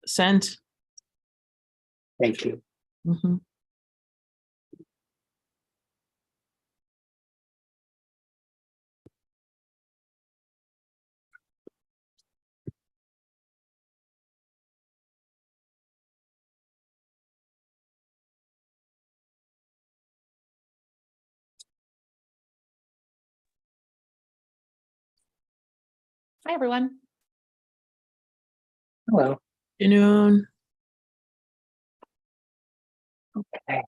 Sent. Thank you. Mhm. Hi, everyone. Hello. Afternoon. Okay.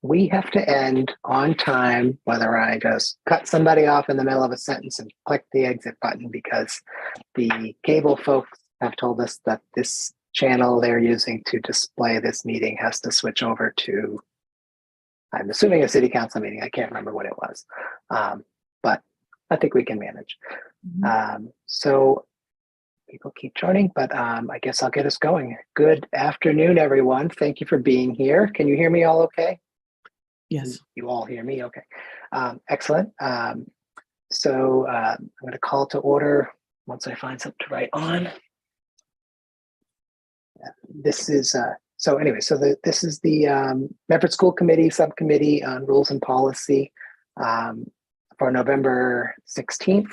We have to end on time, whether I just cut somebody off in the middle of a sentence and click the exit button, because the cable folks have told us that this channel they're using to display this meeting has to switch over to, I'm assuming, a city council meeting. I can't remember what it was, but I think we can manage. So people keep joining, but I guess I'll get us going. Good afternoon, everyone. Thank you for being here. Can you hear me all okay? Yes. You all hear me? Okay. Excellent. So I'm going to call to order once I find something to write on. This is, this is the Medford School Committee Subcommittee on Rules and Policy for November 16th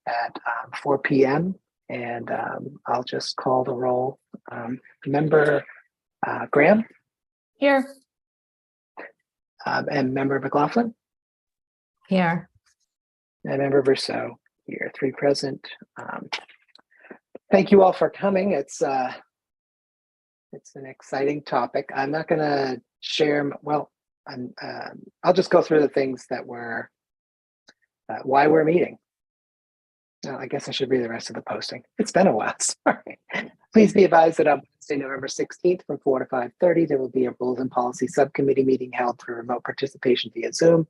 at 4 p.m. And I'll just call the roll. Member Graham? Here. And Member McLaughlin? Here. And Member Verso here, 3 present. Thank you all for coming. It's an exciting topic. I'm not going to share, well, I'll just go through the things that were, why we're meeting. I guess I should read the rest of the posting. It's been a while, sorry. Please be advised that on Wednesday, November 16th from 4 to 5:30, there will be a Rules and Policy Subcommittee meeting held for remote participation via Zoom.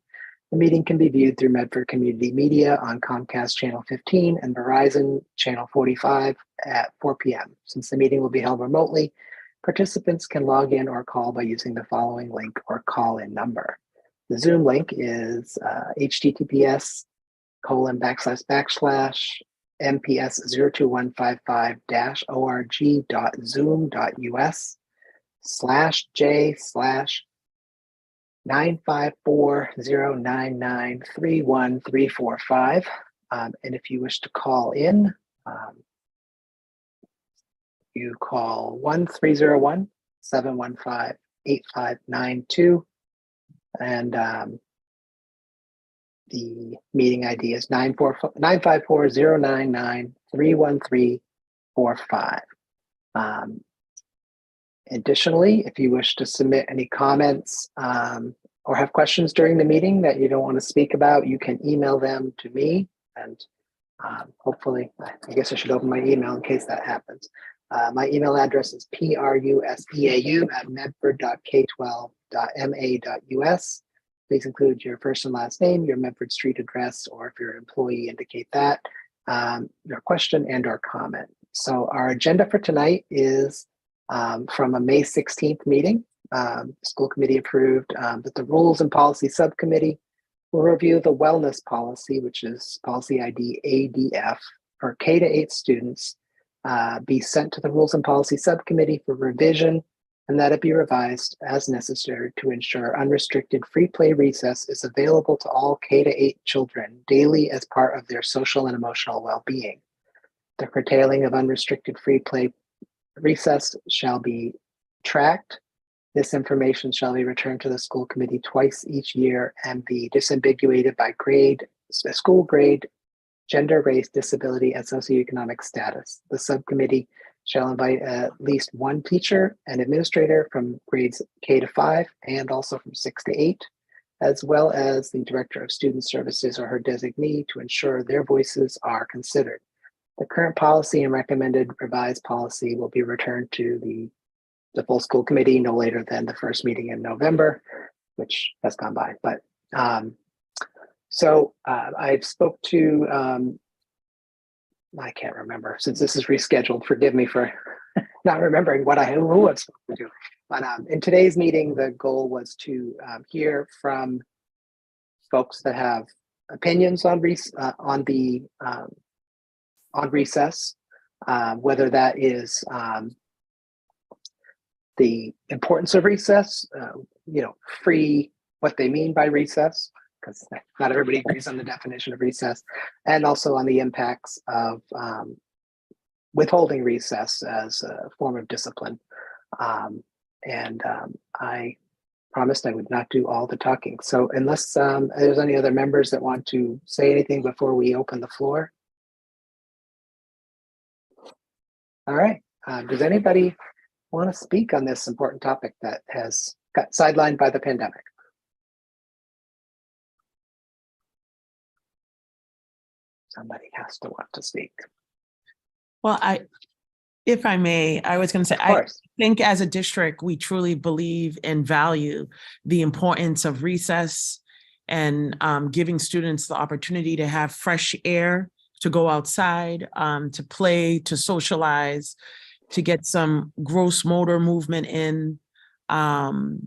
The meeting can be viewed through Medford Community Media on Comcast Channel 15 and Verizon Channel 45 at 4 p.m. Since the meeting will be held remotely, participants can log in or call by using the following link or call-in number. The Zoom link is https://mps02155-org.zoom.us/j/95409931345. And if you wish to call in, you call 1-301-715-8592. And the meeting ID is 954-099-31345. Additionally, if you wish to submit any comments or have questions during the meeting that you don't want to speak about, you can email them to me. And hopefully, I guess I should open my email in case that happens. My email address is pruseau@medford.k12.ma.us. Please include your first and last name, your Medford Street address, or if you're an employee, indicate that, your question and or comment. So our agenda for tonight is from a May 16th meeting. The school committee approved that the Rules and Policy Subcommittee will review the wellness policy, which is policy ID ADF, for K-8 students, be sent to the Rules and Policy Subcommittee for revision, and that it be revised as necessary to ensure unrestricted free play recess is available to all K-8 children daily as part of their social and emotional well-being. The curtailing of unrestricted free play recess shall be tracked. This information shall be returned to the school committee twice each year and be disambiguated by grade, school grade, gender, race, disability, and socioeconomic status. The subcommittee shall invite at least one teacher and administrator from grades K-5 and also from 6 to 8, as well as the director of student services or her designee to ensure their voices are considered. The current policy and recommended revised policy will be returned to the full school committee no later than the first meeting in November, which has gone by. But I spoke to, I can't remember since this is rescheduled. Forgive me for not remembering who I've spoken to. But in today's meeting, the goal was to hear from folks that have opinions on recess, whether that is the importance of recess, free, what they mean by recess, because not everybody agrees on the definition of recess, and also on the impacts of withholding recess as a form of discipline. I promised I would not do all the talking. So unless there's any other members that want to say anything before we open the floor. All right. Does anybody want to speak on this important topic that has got sidelined by the pandemic? Somebody has to want to speak. Well, if I may, I was going to say, Of course. I think as a district, we truly believe and value the importance of recess and giving students the opportunity to have fresh air, to go outside, to play, to socialize, to get some gross motor movement in, and,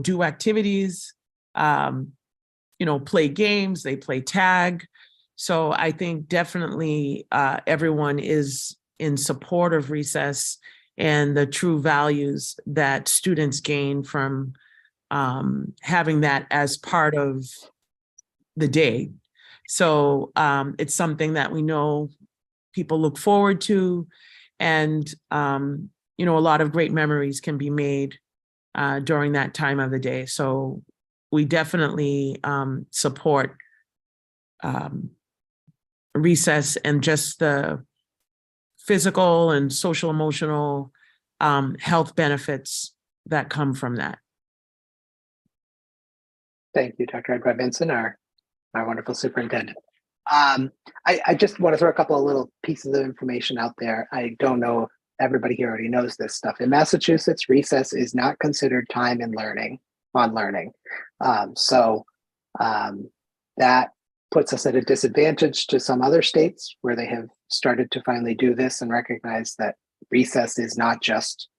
do activities, play games, they play tag. So I think definitely everyone is in support of recess and the true values that students gain from having that as part of the day. So it's something that we know people look forward to, and a lot of great memories can be made during that time of the day. So we definitely support recess and just the physical and social emotional health benefits that come from that. Thank you, Dr. Edward Benson, our wonderful superintendent. I just want to throw a couple of little pieces of information out there. I don't know if everybody here already knows this stuff. In Massachusetts, recess is not considered time in learning, on learning. That puts us at a disadvantage to some other states where they have started to finally do this and recognize that recess is not just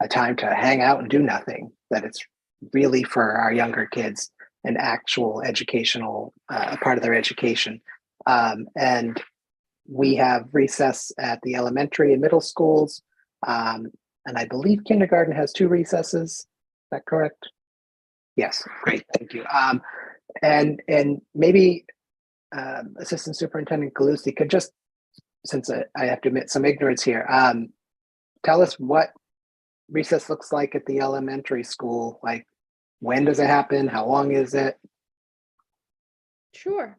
a time to hang out and do nothing, that it's really for our younger kids an actual educational part of their education. And we have recess at the elementary and middle schools. And I believe kindergarten has 2 recesses. Is that correct? Yes, great, thank you. And maybe Assistant Superintendent Galusi could just, since I have to admit some ignorance here, tell us what recess looks like at the elementary school. Like, when does it happen? How long is it? Sure.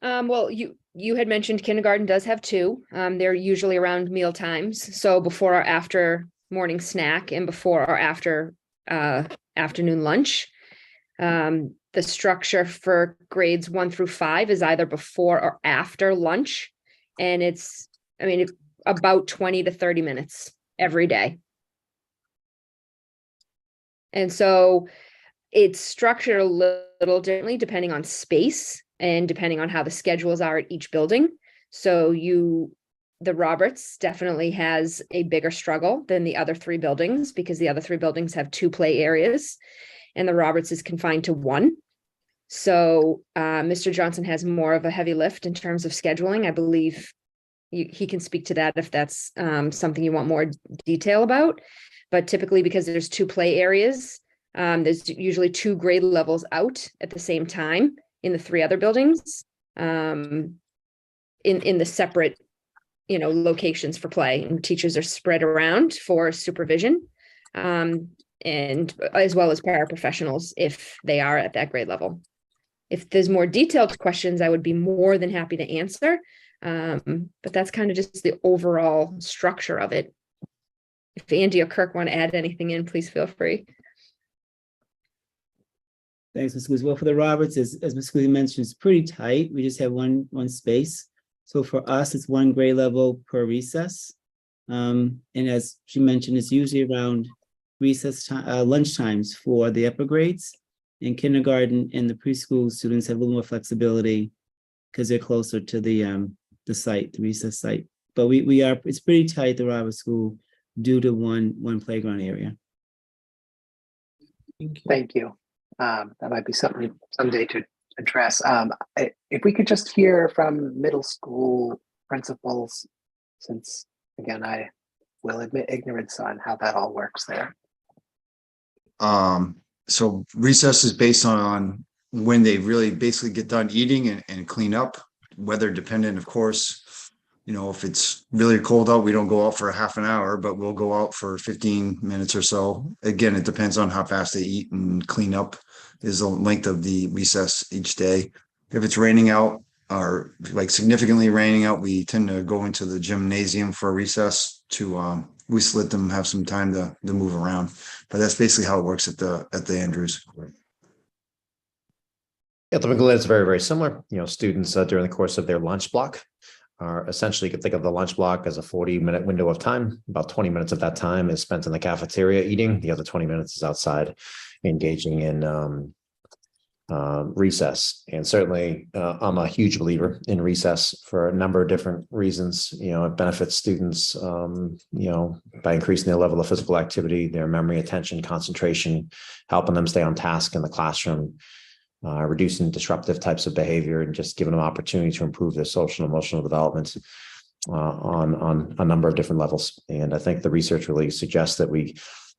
Well, you had mentioned kindergarten does have 2. They're usually around meal times. So before or after morning snack and before or after afternoon lunch. The structure for grades 1 through 5 is either before or after lunch. And it's about 20 to 30 minutes every day. And so it's structured a little differently depending on space and depending on how the schedules are at each building. So the Roberts definitely has a bigger struggle than the other 3 buildings because the other 3 buildings have 2 play areas and the Roberts is confined to 1. So Mr. Johnson has more of a heavy lift in terms of scheduling. I believe he can speak to that if that's something you want more detail about. But typically, because there's 2 play areas, there's usually 2 grade levels out at the same time in the 3 other buildings, in the separate, locations for play, and teachers are spread around for supervision, and as well as paraprofessionals if they are at that grade level. If there's more detailed questions, I would be more than happy to answer. But that's kind of just the overall structure of it. If Andy or Kirk want to add anything in, please feel free. Thanks, Ms. Cooley. Well, for the Roberts, as Ms. Cooley mentioned, it's pretty tight. We just have one space. So for us, it's 1 grade level per recess. And as she mentioned, it's usually around recess time, lunch times for the upper grades. In kindergarten and the preschool students have a little more flexibility because they're closer to the site, the recess site. But it's pretty tight at the Roberts School due to one playground area. Thank you. That might be something someday to address. If we could just hear from middle school principals since again, I will admit ignorance on how that all works there. So recess is based on when they really basically get done eating and clean up, weather dependent, of course. You know, if it's really cold out, we don't go out for a half an hour, but we'll go out for 15 minutes or so. Again, it depends on how fast they eat and clean up is the length of the recess each day. If it's raining out or like significantly raining out, we tend to go into the gymnasium for a recess to we let them have some time to move around. But that's basically how it works at the Andrews. Yeah, the McGlynn is very, very similar. You know, students during the course of their lunch block are essentially, you can think of the lunch block as a 40-minute window of time. About 20 minutes of that time is spent in the cafeteria eating. The other 20 minutes is outside engaging in recess. And certainly I'm a huge believer in recess for a number of different reasons. You know, it benefits students, you know, by increasing their level of physical activity, their memory, attention, concentration, helping them stay on task in the classroom, reducing disruptive types of behavior, and just giving them opportunity to improve their social and emotional development on a number of different levels. And I think the research really suggests that we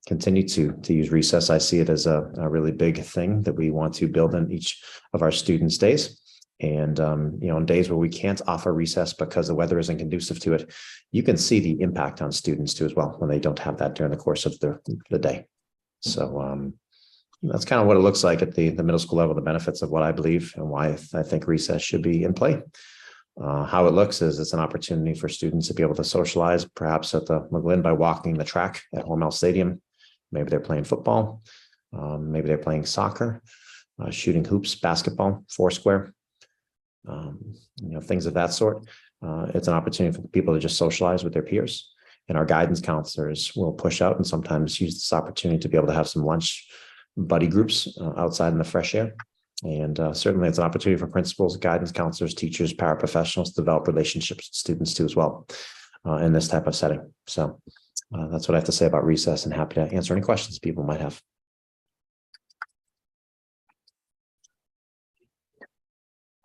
continue to use recess. I see it as a really big thing that we want to build in each of our students' days. And, you know, on days where we can't offer recess because the weather isn't conducive to it, you can see the impact on students too as well when they don't have that during the course of the day. So that's kind of what it looks like at the middle school level, the benefits of what I believe and why I think recess should be in play. How it looks is it's an opportunity for students to be able to socialize, perhaps at the McGlynn by walking the track at Hormel Stadium. Maybe they're playing football. Maybe they're playing soccer, shooting hoops, basketball, foursquare, you know, things of that sort. It's an opportunity for people to just socialize with their peers. And our guidance counselors will push out and sometimes use this opportunity to be able to have some lunch buddy groups outside in the fresh air. And certainly it's an opportunity for principals, guidance counselors, teachers, paraprofessionals to develop relationships with students too as well in this type of setting. So that's what I have to say about recess, and happy to answer any questions people might have.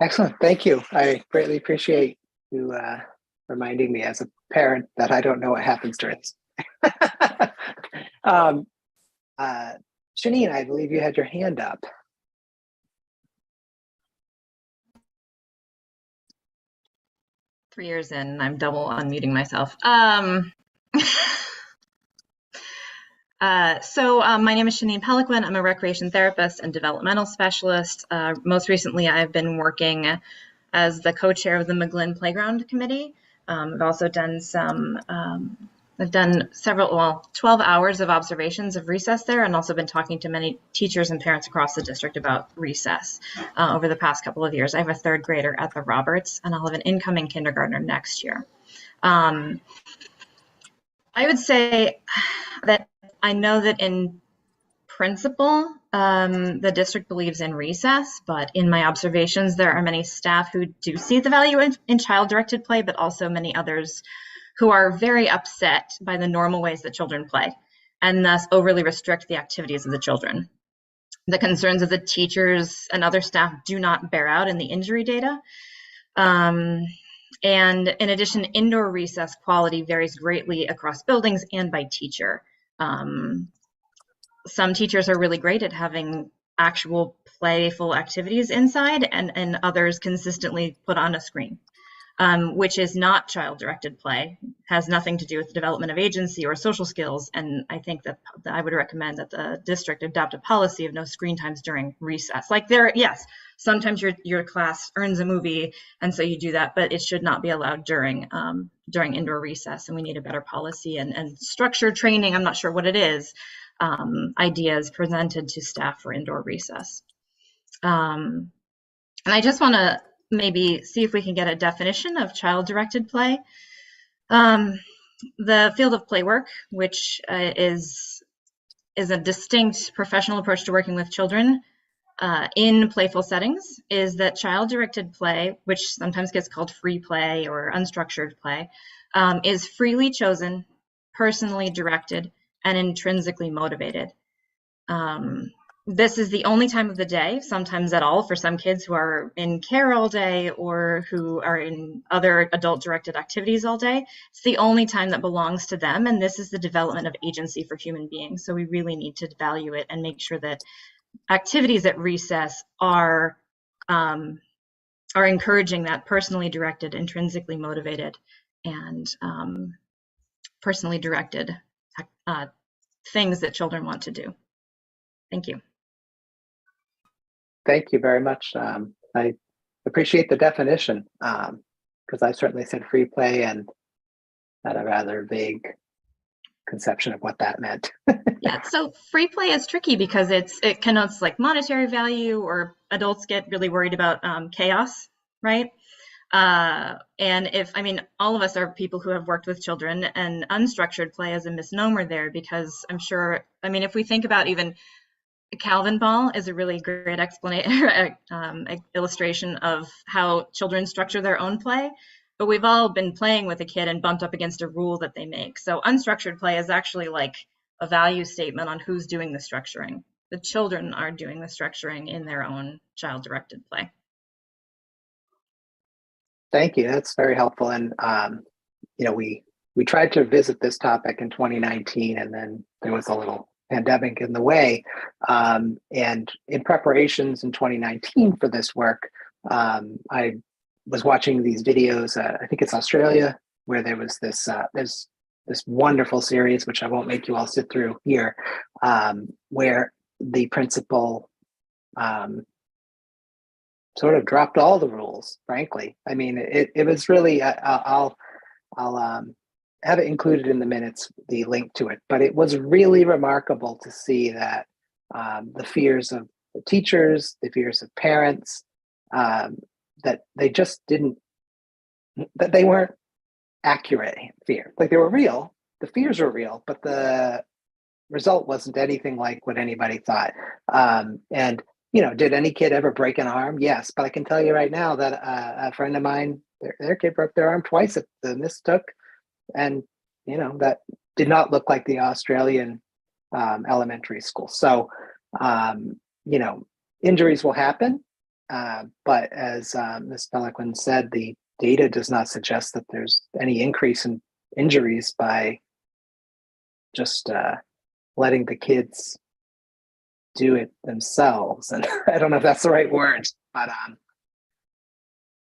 Excellent. Thank you. I greatly appreciate you reminding me as a parent that I don't know what happens during this. Shanine, I believe you had your hand up. Three years in, I'm double unmuting myself. My name is Shanine Peliquin. I'm a recreation therapist and developmental specialist. Most recently, I've been working as the co-chair of the McGlynn Playground Committee. I've also done I've done 12 hours of observations of recess there, and also been talking to many teachers and parents across the district about recess over the past couple of years. I have a third grader at the Roberts, and I'll have an incoming kindergartner next year. I would say that I know that in principle, the district believes in recess, but in my observations, there are many staff who do see the value in child-directed play, but also many others who are very upset by the normal ways that children play, and thus overly restrict the activities of the children. The concerns of the teachers and other staff do not bear out in the injury data. And in addition, indoor recess quality varies greatly across buildings and by teacher. Some teachers are really great at having actual playful activities inside, and others consistently put on a screen, which is not child-directed play, has nothing to do with the development of agency or social skills. And I think that I would recommend that the district adopt a policy of no screen times during recess. Like yes, sometimes your class earns a movie, and so you do that, but it should not be allowed during indoor recess. And we need a better policy and structured training. I'm not sure what it is. Ideas presented to staff for indoor recess. And I just want to maybe see if we can get a definition of child-directed play. The field of play work, which is a distinct professional approach to working with children in playful settings, is that child-directed play, which sometimes gets called free play or unstructured play, is freely chosen, personally directed, and intrinsically motivated. this is the only time of the day, sometimes at all, for some kids who are in care all day or who are in other adult-directed activities all day. It's the only time that belongs to them, and this is the development of agency for human beings. So we really need to value it and make sure that activities at recess are encouraging that personally directed, intrinsically motivated, and personally directed things that children want to do. Thank you. Thank you very much. I appreciate the definition because I certainly said free play and had a rather vague conception of what that meant. Yeah, so free play is tricky because it connotes like monetary value, or adults get really worried about chaos, right? And all of us are people who have worked with children, and unstructured play is a misnomer there, because I'm sure, if we think about even Calvin ball is a really great explanation, illustration of how children structure their own play. But we've all been playing with a kid and bumped up against a rule that they make. So unstructured play is actually like a value statement on who's doing the structuring. The children are doing the structuring in their own child-directed play. Thank you. That's very helpful. And we tried to visit this topic in 2019, and then there was a little pandemic in the way. And in preparations in 2019 for this work, I was watching these videos. I think it's Australia, where there was this wonderful series, which I won't make you all sit through here, where the principal sort of dropped all the rules, frankly. It was really, I'll have it included in the minutes, the link to it, but it was really remarkable to see that the fears of the teachers, the fears of parents, that they just didn't, that they weren't accurate fear. Like, they were real, the fears were real, but the result wasn't anything like what anybody thought. And did any kid ever break an arm? Yes, but I can tell you right now that a friend of mine, their kid broke their arm twice at the mistook, and that did not look like the Australian elementary school. So injuries will happen, but as Ms. Peliquin said, the data does not suggest that there's any increase in injuries by just letting the kids do it themselves. And I don't know if that's the right word, but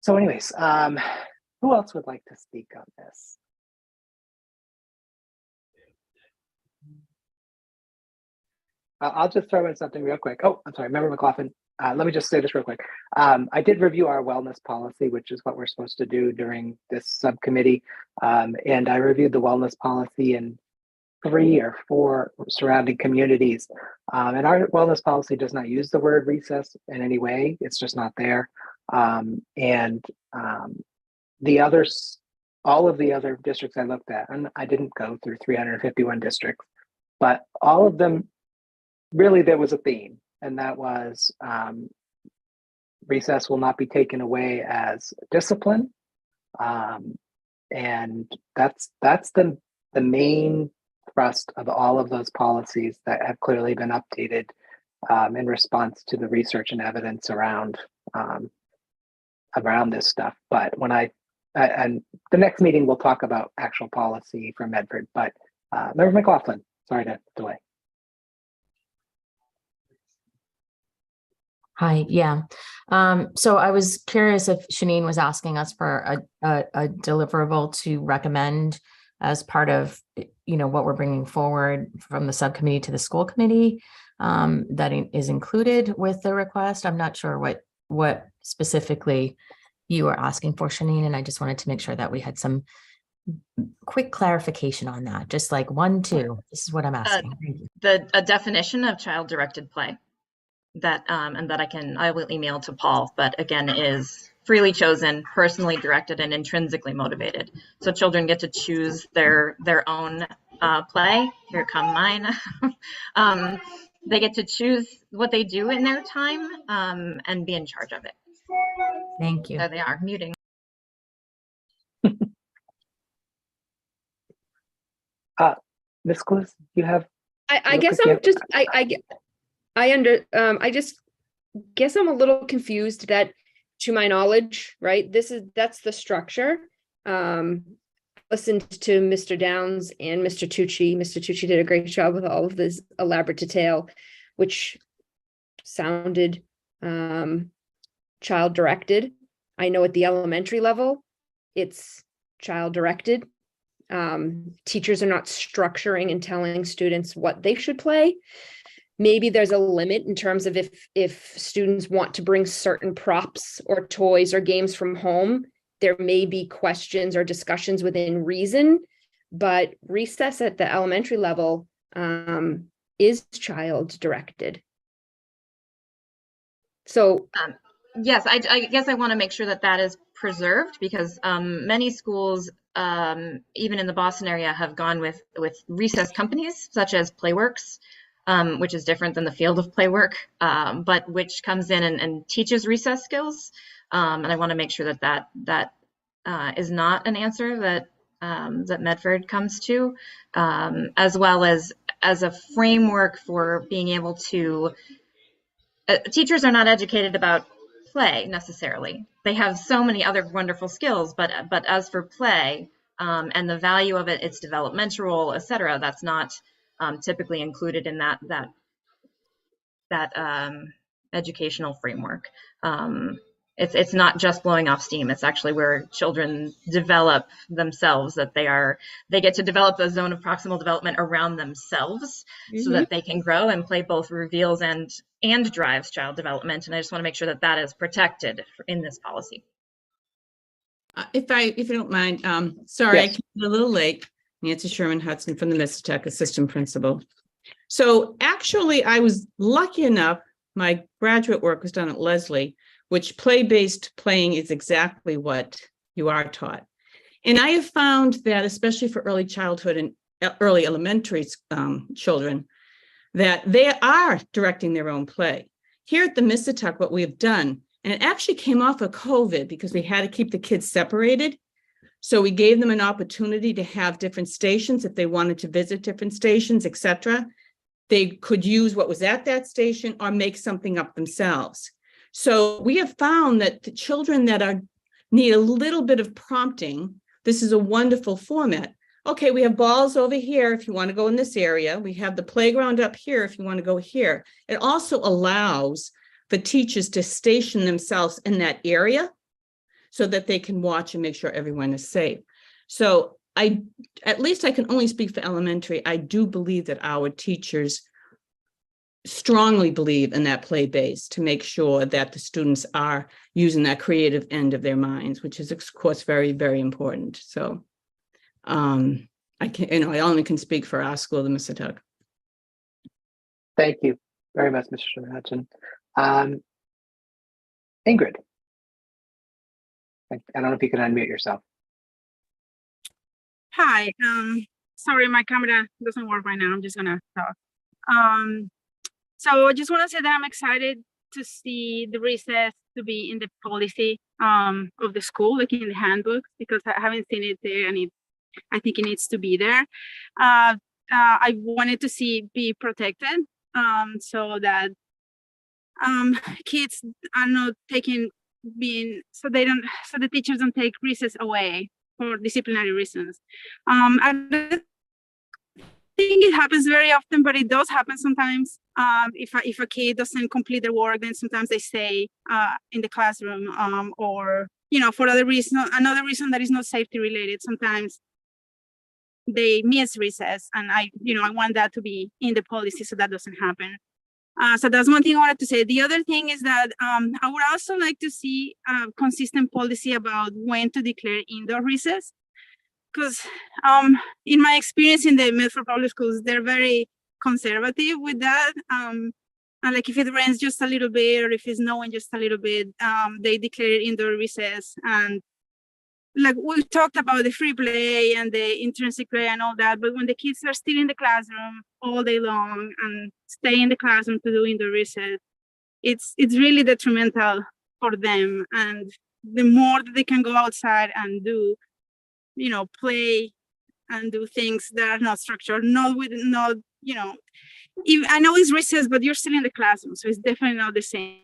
so anyways, who else would like to speak on this? I'll just throw in something real quick. Oh, I'm sorry, Member McLaughlin. Let me just say this real quick. I did review our wellness policy, which is what we're supposed to do during this subcommittee. And I reviewed the wellness policy in 3 or 4 surrounding communities. And our wellness policy does not use the word recess in any way. It's just not there. The others, all of the other districts I looked at, and I didn't go through 351 districts, but all of them, really there was a theme, and that was recess will not be taken away as discipline. And that's the main thrust of all of those policies that have clearly been updated in response to the research and evidence around this stuff. But when and the next meeting, we'll talk about actual policy for Medford. But Member McLaughlin, sorry to delay. Hi, yeah. So I was curious if Shanine was asking us for a deliverable to recommend as part of, what we're bringing forward from the subcommittee to the school committee, that is included with the request. I'm not sure what specifically you were asking for, Shanine, and I just wanted to make sure that we had some quick clarification on that. Just like 1, 2, this is what I'm asking. Thank you. A definition of child-directed play that and that I will email to Paul, but again, is freely chosen, personally directed, and intrinsically motivated. So children get to choose their own play. Here come mine. They get to choose what they do in their time and be in charge of it. Thank you. There they are, muting. Ms. Clues, you have. I guess I'm just I just guess I'm a little confused that, to my knowledge, right, that's the structure. Listened to Mr. Downs and Mr. Tucci. Mr. Tucci did a great job with all of this elaborate detail, which sounded child directed. I know at the elementary level, it's child directed. Teachers are not structuring and telling students what they should play. Maybe there's a limit in terms of if students want to bring certain props or toys or games from home, there may be questions or discussions within reason, but recess at the elementary level is child directed. So yes, I guess I want to make sure that that is preserved, because many schools, even in the Boston area, have gone with recess companies such as Playworks, which is different than the field of play work, but which comes in and teaches recess skills. And I want to make sure that is not an answer that that Medford comes to, as well as a framework for being able to. Teachers are not educated about play necessarily. They have so many other wonderful skills, but as for play and the value of it, its developmental, etc., that's not typically included in that educational framework. It's not just blowing off steam. It's actually where children develop themselves, that they get to develop a zone of proximal development around themselves, so that they can grow, and play both reveals and drives child development. And I just want to make sure that that is protected in this policy. If you don't mind, sorry, Yes. I came in a little late. Nancy Sherman Hudson from the Missatech, assistant principal. So actually, I was lucky enough, my graduate work was done at Leslie, which play-based playing is exactly what you are taught. And I have found that, especially for early childhood and early elementary children, that they are directing their own play. Here at the Missatech, what we have done, and it actually came off of COVID because we had to keep the kids separated. So we gave them an opportunity to have different stations if they wanted to visit different stations, etc. They could use what was at that station or make something up themselves. So we have found that the children that need a little bit of prompting, this is a wonderful format. Okay, we have balls over here if you want to go in this area. We have the playground up here if you want to go here. It also allows for teachers to station themselves in that area so that they can watch and make sure everyone is safe. So at least I can only speak for elementary. I do believe that our teachers strongly believe in that play base to make sure that the students are using that creative end of their minds, which is, of course, very, very important. So I only can speak for our school, the Missatech. Thank you very much, Mr. Sherman Hudson. Ingrid, I don't know if you can unmute yourself. Hi, sorry, my camera doesn't work right now. I'm just gonna talk. So I just want to say that I'm excited to see the recess to be in the policy of the school, like in the handbook, because I haven't seen it there, and I think it needs to be there. I wanted to see it be protected, so that kids are not so the teachers don't take recess away for disciplinary reasons. I don't think it happens very often, but it does happen sometimes. If a kid doesn't complete their work, then sometimes they stay in the classroom, or for another reason that is not safety related. Sometimes they miss recess, and I want that to be in the policy so that doesn't happen. So that's one thing I wanted to say. The other thing is that I would also like to see a consistent policy about when to declare indoor recess, because in my experience in the Medford Public Schools, they're very conservative with that. And like if it rains just a little bit, or if it's snowing just a little bit, they declare indoor recess. And like we talked about the free play and the intrinsic play and all that, but when the kids are still in the classroom all day long and stay in the classroom to do indoor recess, it's really detrimental for them. And the more that they can go outside and do, play and do things that are not structured, not, you know, I know it's recess, but you're still in the classroom, so it's definitely not the same.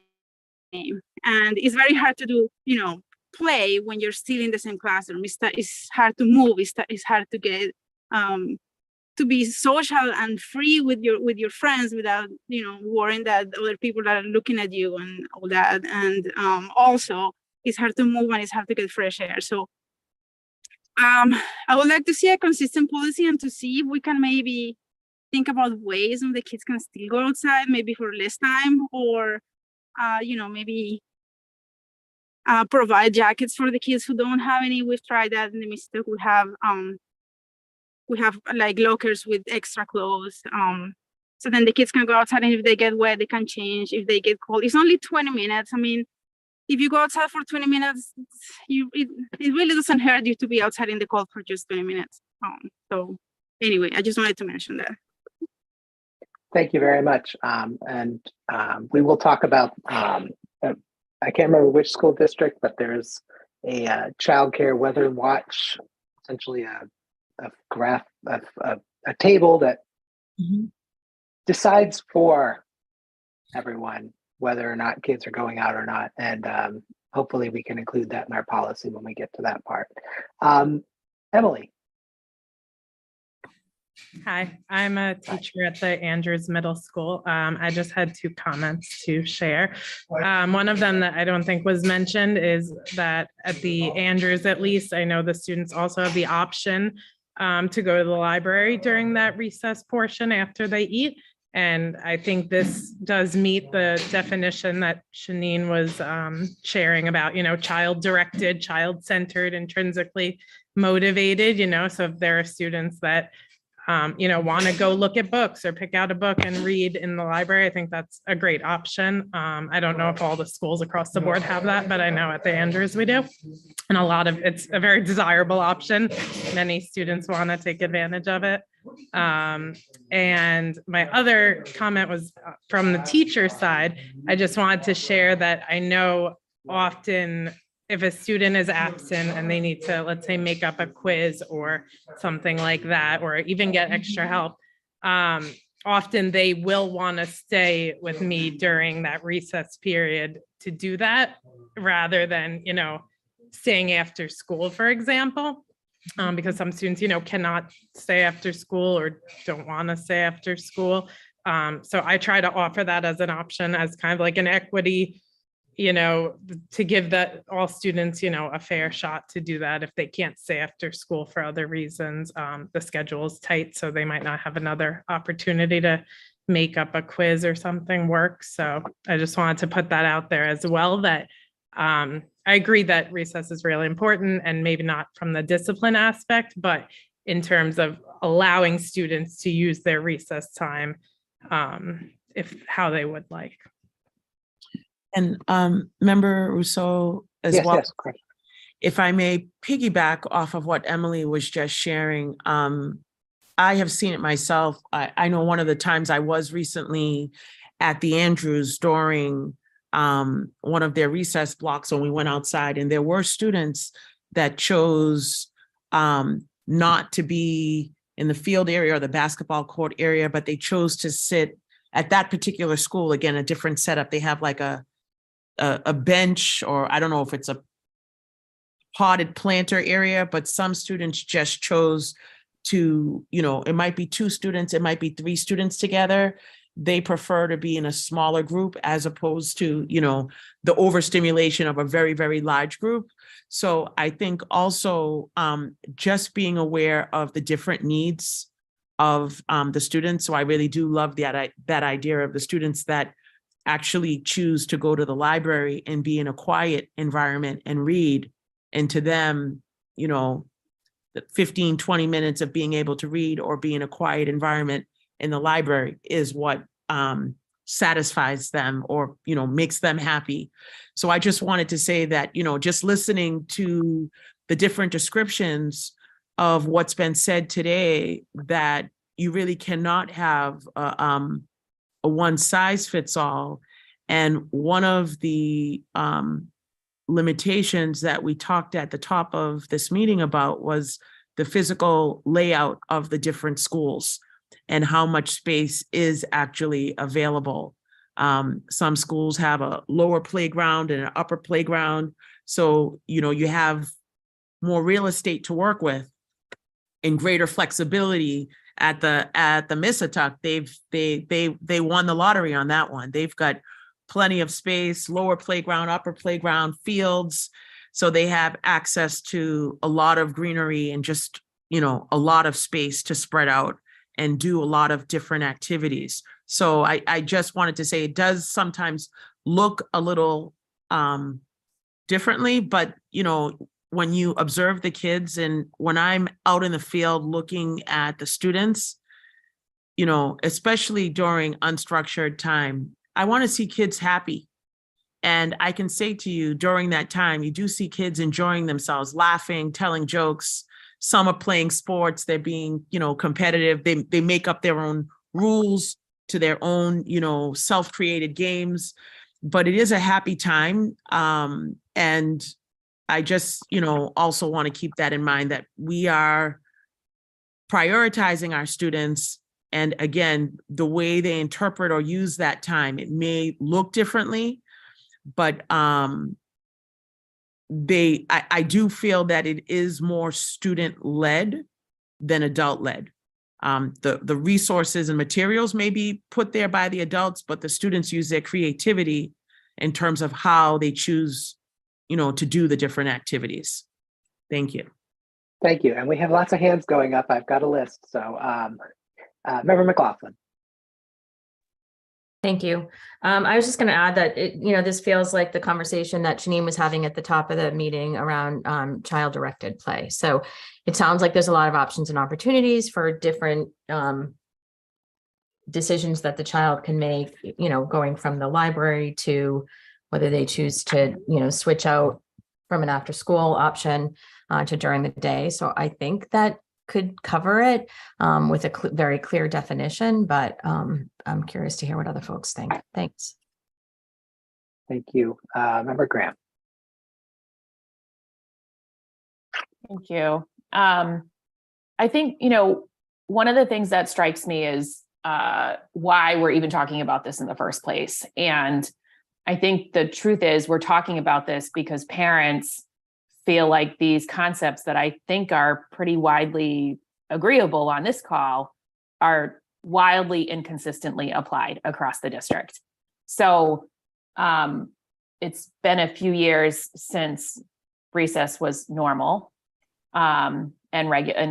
And it's very hard to do, you know, play when you're still in the same classroom. It's hard to move. It's hard to get to be social and free with your friends without, you know, worrying that other people are looking at you and all that. And also, it's hard to move and it's hard to get fresh air. So I would like to see a consistent policy and to see if we can maybe think about ways when the kids can still go outside, maybe for less time, or you know, maybe provide jackets for the kids who don't have any. We've tried that in the Mississippi. We have like lockers with extra clothes. So then the kids can go outside, and if they get wet, they can change. If they get cold, it's only 20 minutes. I mean, if you go outside for 20 minutes, it really doesn't hurt you to be outside in the cold for just 20 minutes. So anyway, I just wanted to mention that. Thank you very much. We will talk about, I can't remember which school district, but there's a childcare weather watch, essentially a graph, a table that decides for everyone whether or not kids are going out or not. And hopefully we can include that in our policy when we get to that part. Emily. Hi, I'm a teacher at the Andrews Middle School. I just had 2 comments to share. One of them that I don't think was mentioned is that at the Andrews, at least, I know the students also have the option to go to the library during that recess portion after they eat. And I think this does meet the definition that Shanine was sharing about, you know, child-directed, child-centered, intrinsically motivated, you know, so if there are students that you know, want to go look at books or pick out a book and read in the library, I think that's a great option. I don't know if all the schools across the board have that, but I know at the Andrews we do. And it's a very desirable option. Many students want to take advantage of it. And my other comment was from the teacher side. I just wanted to share that I know often if a student is absent and they need to, let's say, make up a quiz or something like that, or even get extra help, often they will want to stay with me during that recess period to do that, rather than, you know, staying after school, for example, because some students, you know, cannot stay after school or don't want to stay after school. So I try to offer that as an option, as kind of like an equity, you know, to give that all students, you know, a fair shot to do that if they can't stay after school for other reasons. The schedule is tight, so they might not have another opportunity to make up a quiz or something work. So I just wanted to put that out there as well, that I agree that recess is really important, and maybe not from the discipline aspect, but in terms of allowing students to use their recess time how they would like. And Member Rousseau as Yes, well. yes, correct. If I may piggyback off of what Emily was just sharing, I have seen it myself. I know one of the times I was recently at the Andrews during one of their recess blocks when we went outside, and there were students that chose not to be in the field area or the basketball court area, but they chose to sit at that particular school. Again, a different setup. They have like a bench, or I don't know if it's a potted planter area, but some students just chose to, you know, it might be 2 students, it might be 3 students together. They prefer to be in a smaller group as opposed to, you know, the overstimulation of a very, very large group. So I think also just being aware of the different needs of the students. So I really do love that idea of the students that actually choose to go to the library and be in a quiet environment and read. And to them, you know, the 15, 20 minutes of being able to read or be in a quiet environment in the library is what satisfies them, or, you know, makes them happy. So I just wanted to say that, you know, just listening to the different descriptions of what's been said today, that you really cannot have a one size fits all. And one of the limitations that we talked at the top of this meeting about was the physical layout of the different schools and how much space is actually available. Some schools have a lower playground and an upper playground. So, you have more real estate to work with and greater flexibility at the Missatuck. They won the lottery on that one. They've got plenty of space, lower playground, upper playground, fields. So they have access to a lot of greenery and just, a lot of space to spread out and do a lot of different activities. So I just wanted to say it does sometimes look a little differently, but when you observe the kids and when I'm out in the field looking at the students, especially during unstructured time, I want to see kids happy. And I can say to you, during that time, you do see kids enjoying themselves, laughing, telling jokes. Some are playing sports. They're being, competitive. They make up their own rules to their own, self-created games. But it is a happy time. And I just, also want to keep that in mind, that we are prioritizing our students. And again, the way they interpret or use that time, it may look differently, but I do feel that it is more student-led than adult-led. The resources and materials may be put there by the adults, but the students use their creativity in terms of how they choose, to do the different activities. Thank you. Thank you. And we have lots of hands going up. I've got a list. So Member McLaughlin. Thank you. I was just going to add that this feels like the conversation that Janine was having at the top of the meeting around child-directed play. So it sounds like there's a lot of options and opportunities for different decisions that the child can make, going from the library to whether they choose to, switch out from an after-school option to during the day. So I think that could cover it with a very clear definition, but I'm curious to hear what other folks think. Thanks. Thank you. Member Graham. Thank you. I think, one of the things that strikes me is why we're even talking about this in the first place. And I think the truth is we're talking about this because parents feel like these concepts that I think are pretty widely agreeable on this call are wildly inconsistently applied across the district. So it's been a few years since recess was normal and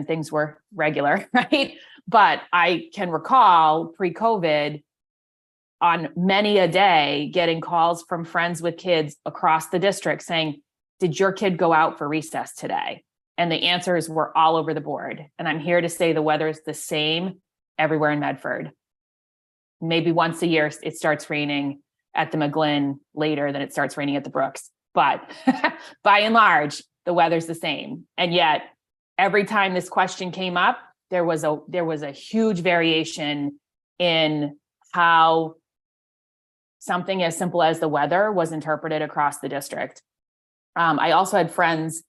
things were regular, right? But I can recall pre-COVID on many a day getting calls from friends with kids across the district saying, did your kid go out for recess today? And the answers were all over the board. And I'm here to say the weather is the same everywhere in Medford. Maybe once a year it starts raining at the McGlynn later than it starts raining at the Brooks. But by and large, the weather's the same. And yet every time this question came up, there was a huge variation in how something as simple as the weather was interpreted across the district. I also had friends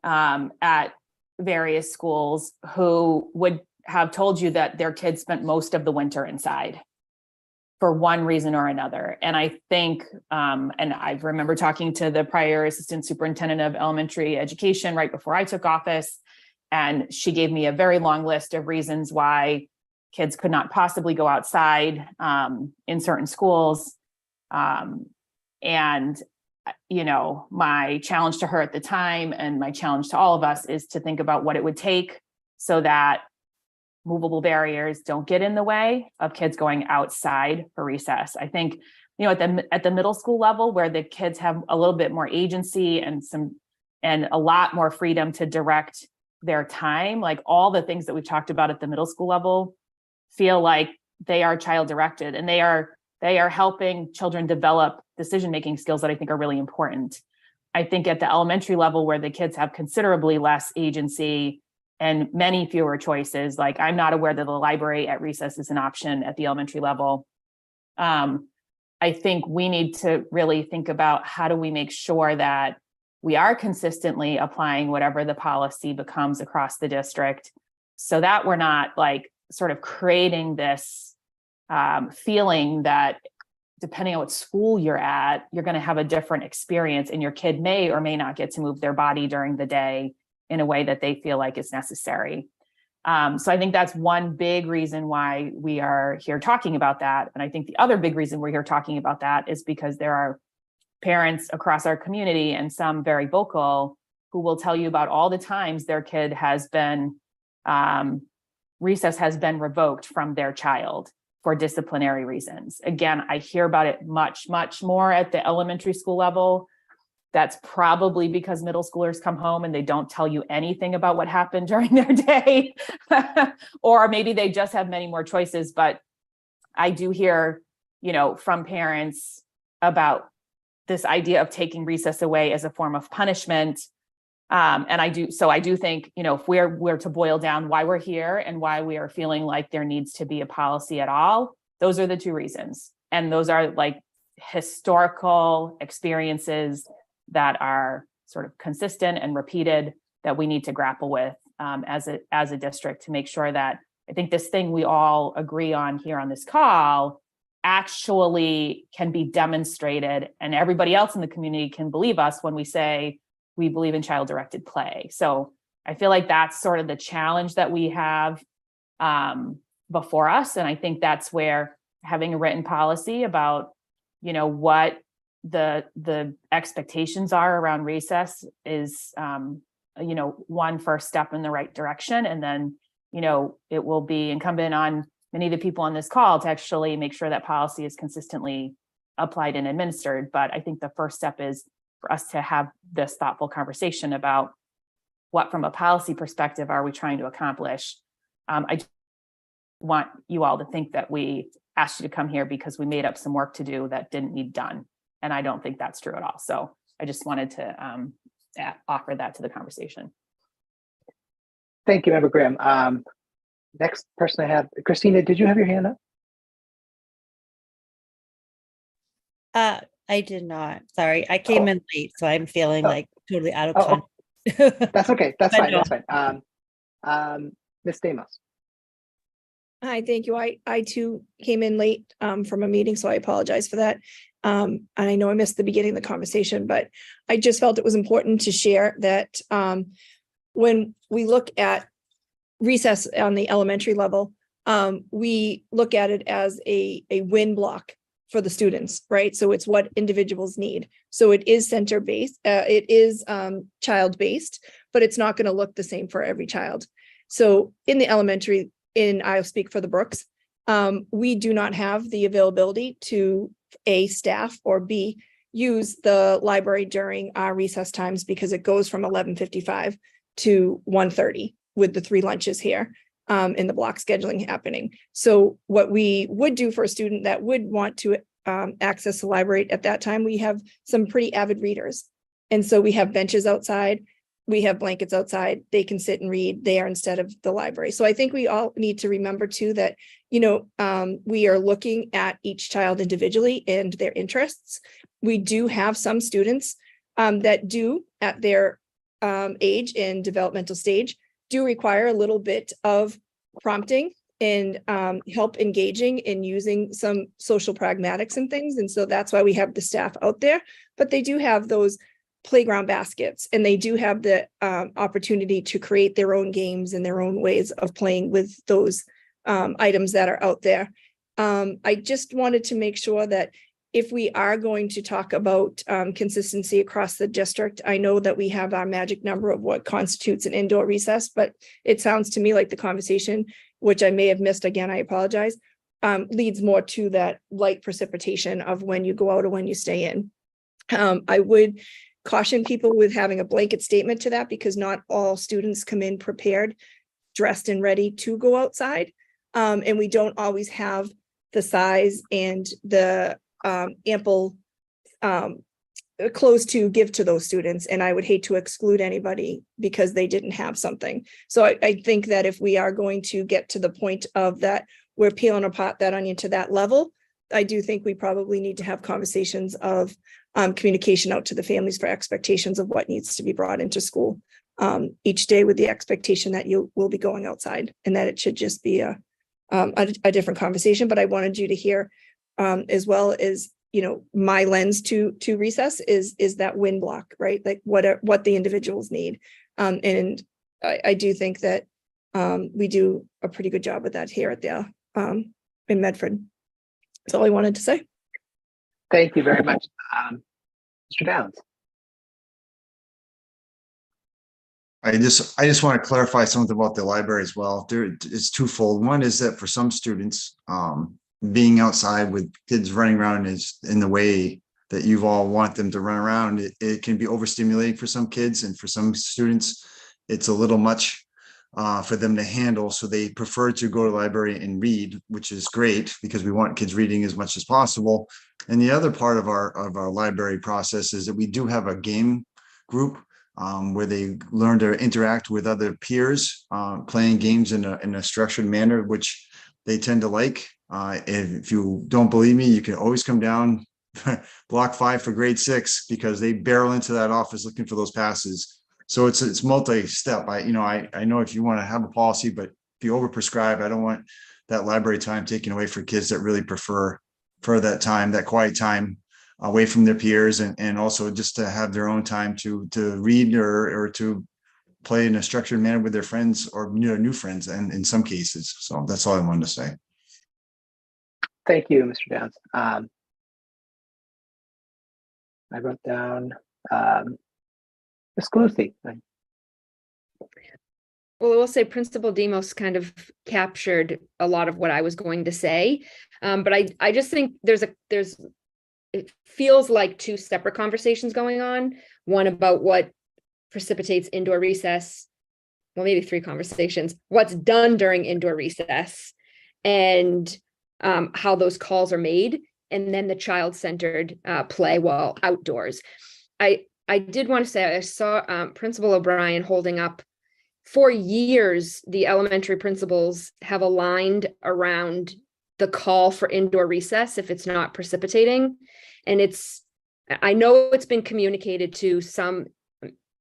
at various schools who would have told you that their kids spent most of the winter inside for one reason or another. And I think, and I remember talking to the prior assistant superintendent of elementary education right before I took office, and she gave me a very long list of reasons why kids could not possibly go outside in certain schools. And my challenge to her at the time and my challenge to all of us is to think about what it would take so that movable barriers don't get in the way of kids going outside for recess. I think, at the middle school level where the kids have a little bit more agency and a lot more freedom to direct their time, like all the things that we've talked about at the middle school level feel like they are child directed and they are helping children develop decision-making skills that I think are really important. I think at the elementary level where the kids have considerably less agency and many fewer choices, like I'm not aware that the library at recess is an option at the elementary level. I think we need to really think about how do we make sure that we are consistently applying whatever the policy becomes across the district, so that we're not like sort of creating this feeling that depending on what school you're at, you're going to have a different experience, and your kid may or may not get to move their body during the day in a way that they feel like is necessary. So I think that's one big reason why we are here talking about that. And I think the other big reason we're here talking about that is because there are parents across our community, and some very vocal, who will tell you about all the times their kid has been, recess has been revoked from their child for disciplinary reasons. Again, I hear about it much, much more at the elementary school level. That's probably because middle schoolers come home and they don't tell you anything about what happened during their day, or maybe they just have many more choices. But I do hear, from parents about this idea of taking recess away as a form of punishment. And I do think, if we're to boil down why we're here and why we are feeling like there needs to be a policy at all, those are the two reasons. And those are like historical experiences that are sort of consistent and repeated that we need to grapple with as a district, to make sure that I think this thing we all agree on here on this call actually can be demonstrated, and everybody else in the community can believe us when we say we believe in child-directed play. So I feel like that's sort of the challenge that we have before us. And I think that's where having a written policy about, what the expectations are around recess is, one first step in the right direction. And then, it will be incumbent on many of the people on this call to actually make sure that policy is consistently applied and administered. But I think the first step is for us to have this thoughtful conversation about what, from a policy perspective, are we trying to accomplish. I want you all to think that we asked you to come here because we made up some work to do that didn't need done. And I don't think that's true at all. So I just wanted to offer that to the conversation. Thank you, Member Graham. Next person I have, Christina, did you have your hand up? I did not. Sorry, I came in late, so I'm feeling like totally out of context. That's okay. That's fine. That's fine. Ms. Damos. Hi, thank you. I too came in late from a meeting, so I apologize for that. And I know I missed the beginning of the conversation, but I just felt it was important to share that when we look at recess on the elementary level, we look at it as a win block for the students, right? So it's what individuals need. So it is center-based, it is child-based, but it's not going to look the same for every child. So in the elementary, I'll speak for the Brooks, we do not have the availability to A, staff, or B, use the library during our recess times because it goes from 11:55 to 1:30 with the 3 lunches here in the block scheduling happening. So what we would do for a student that would want to access the library at that time, we have some pretty avid readers. And so we have benches outside, we have blankets outside, they can sit and read there instead of the library. So I think we all need to remember too that, we are looking at each child individually and their interests. We do have some students that do at their age and developmental stage do require a little bit of prompting and help engaging in using some social pragmatics and things. And so that's why we have the staff out there, but they do have those playground baskets and they do have the opportunity to create their own games and their own ways of playing with those items that are out there. I just wanted to make sure that if we are going to talk about consistency across the district, I know that we have our magic number of what constitutes an indoor recess, but it sounds to me like the conversation, which I may have missed, again, I apologize, leads more to that light precipitation of when you go out or when you stay in. I would caution people with having a blanket statement to that because not all students come in prepared, dressed and ready to go outside. And we don't always have the size and the ample clothes to give to those students. And I would hate to exclude anybody because they didn't have something. So I think that if we are going to get to the point of that, we're peeling apart that onion to that level, I do think we probably need to have conversations of communication out to the families for expectations of what needs to be brought into school each day, with the expectation that you will be going outside and that it should just be a different conversation. But I wanted you to hear, as well as, you know, my lens to recess is that win block, right? Like what the individuals need. And I do think that we do a pretty good job with that here at the in Medford. That's all I wanted to say. Thank you very much. Mr. Downs. I just want to clarify something about the library as well. It's twofold. One is that for some students, being outside with kids running around is in the way that you all want them to run around. It can be overstimulating for some kids, and for some students, it's a little much for them to handle. So they prefer to go to the library and read, which is great because we want kids reading as much as possible. And the other part of our library process is that we do have a game group where they learn to interact with other peers, playing games in a structured manner, which they tend to like. If you don't believe me, you can always come down block 5 for grade 6, because they barrel into that office looking for those passes. So it's multi-step. I know if you want to have a policy, but if you overprescribe, I don't want that library time taken away for kids that really prefer that time, that quiet time away from their peers, and also just to have their own time to read or to play in a structured manner with their friends, or new friends, and in some cases. So that's all I wanted to say. Thank you, Mr. Downs. I wrote down Ms. Cluthy. Well, I will say Principal Demos kind of captured a lot of what I was going to say. But I just think it feels like two separate conversations going on. One about what precipitates indoor recess. Well, maybe 3 conversations. What's done during indoor recess, and how those calls are made, and then the child-centered play while outdoors. I did want to say, I saw Principal O'Brien holding up, for years, the elementary principals have aligned around the call for indoor recess if it's not precipitating. And I know it's been communicated to some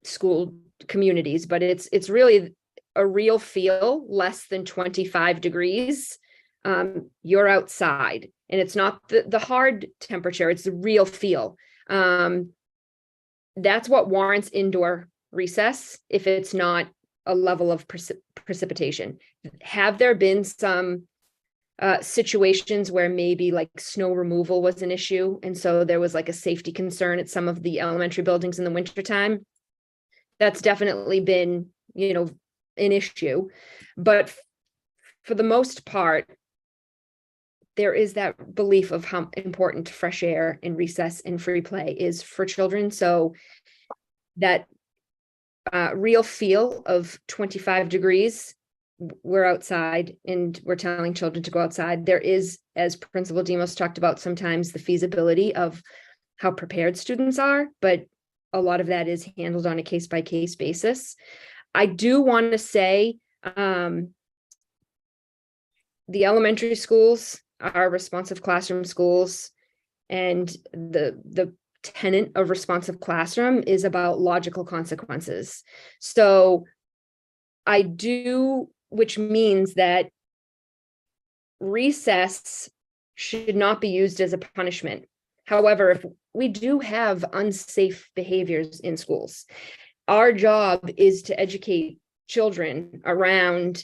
school communities, but it's really a real feel less than 25 degrees. You're outside, and it's not the hard temperature, it's the real feel. That's what warrants indoor recess if it's not a level of precipitation. Have there been some situations where maybe like snow removal was an issue, and so there was like a safety concern at some of the elementary buildings in the wintertime? That's definitely been, an issue. But for the most part, there is that belief of how important fresh air and recess and free play is for children. So that real feel of 25 degrees, we're outside and we're telling children to go outside. There is, as Principal Demos talked about, sometimes the feasibility of how prepared students are, but a lot of that is handled on a case-by-case basis. I do want to say the elementary schools are responsive classroom schools, and the tenet of responsive classroom is about logical consequences. So which means that recess should not be used as a punishment. However, if we do have unsafe behaviors in schools, our job is to educate children around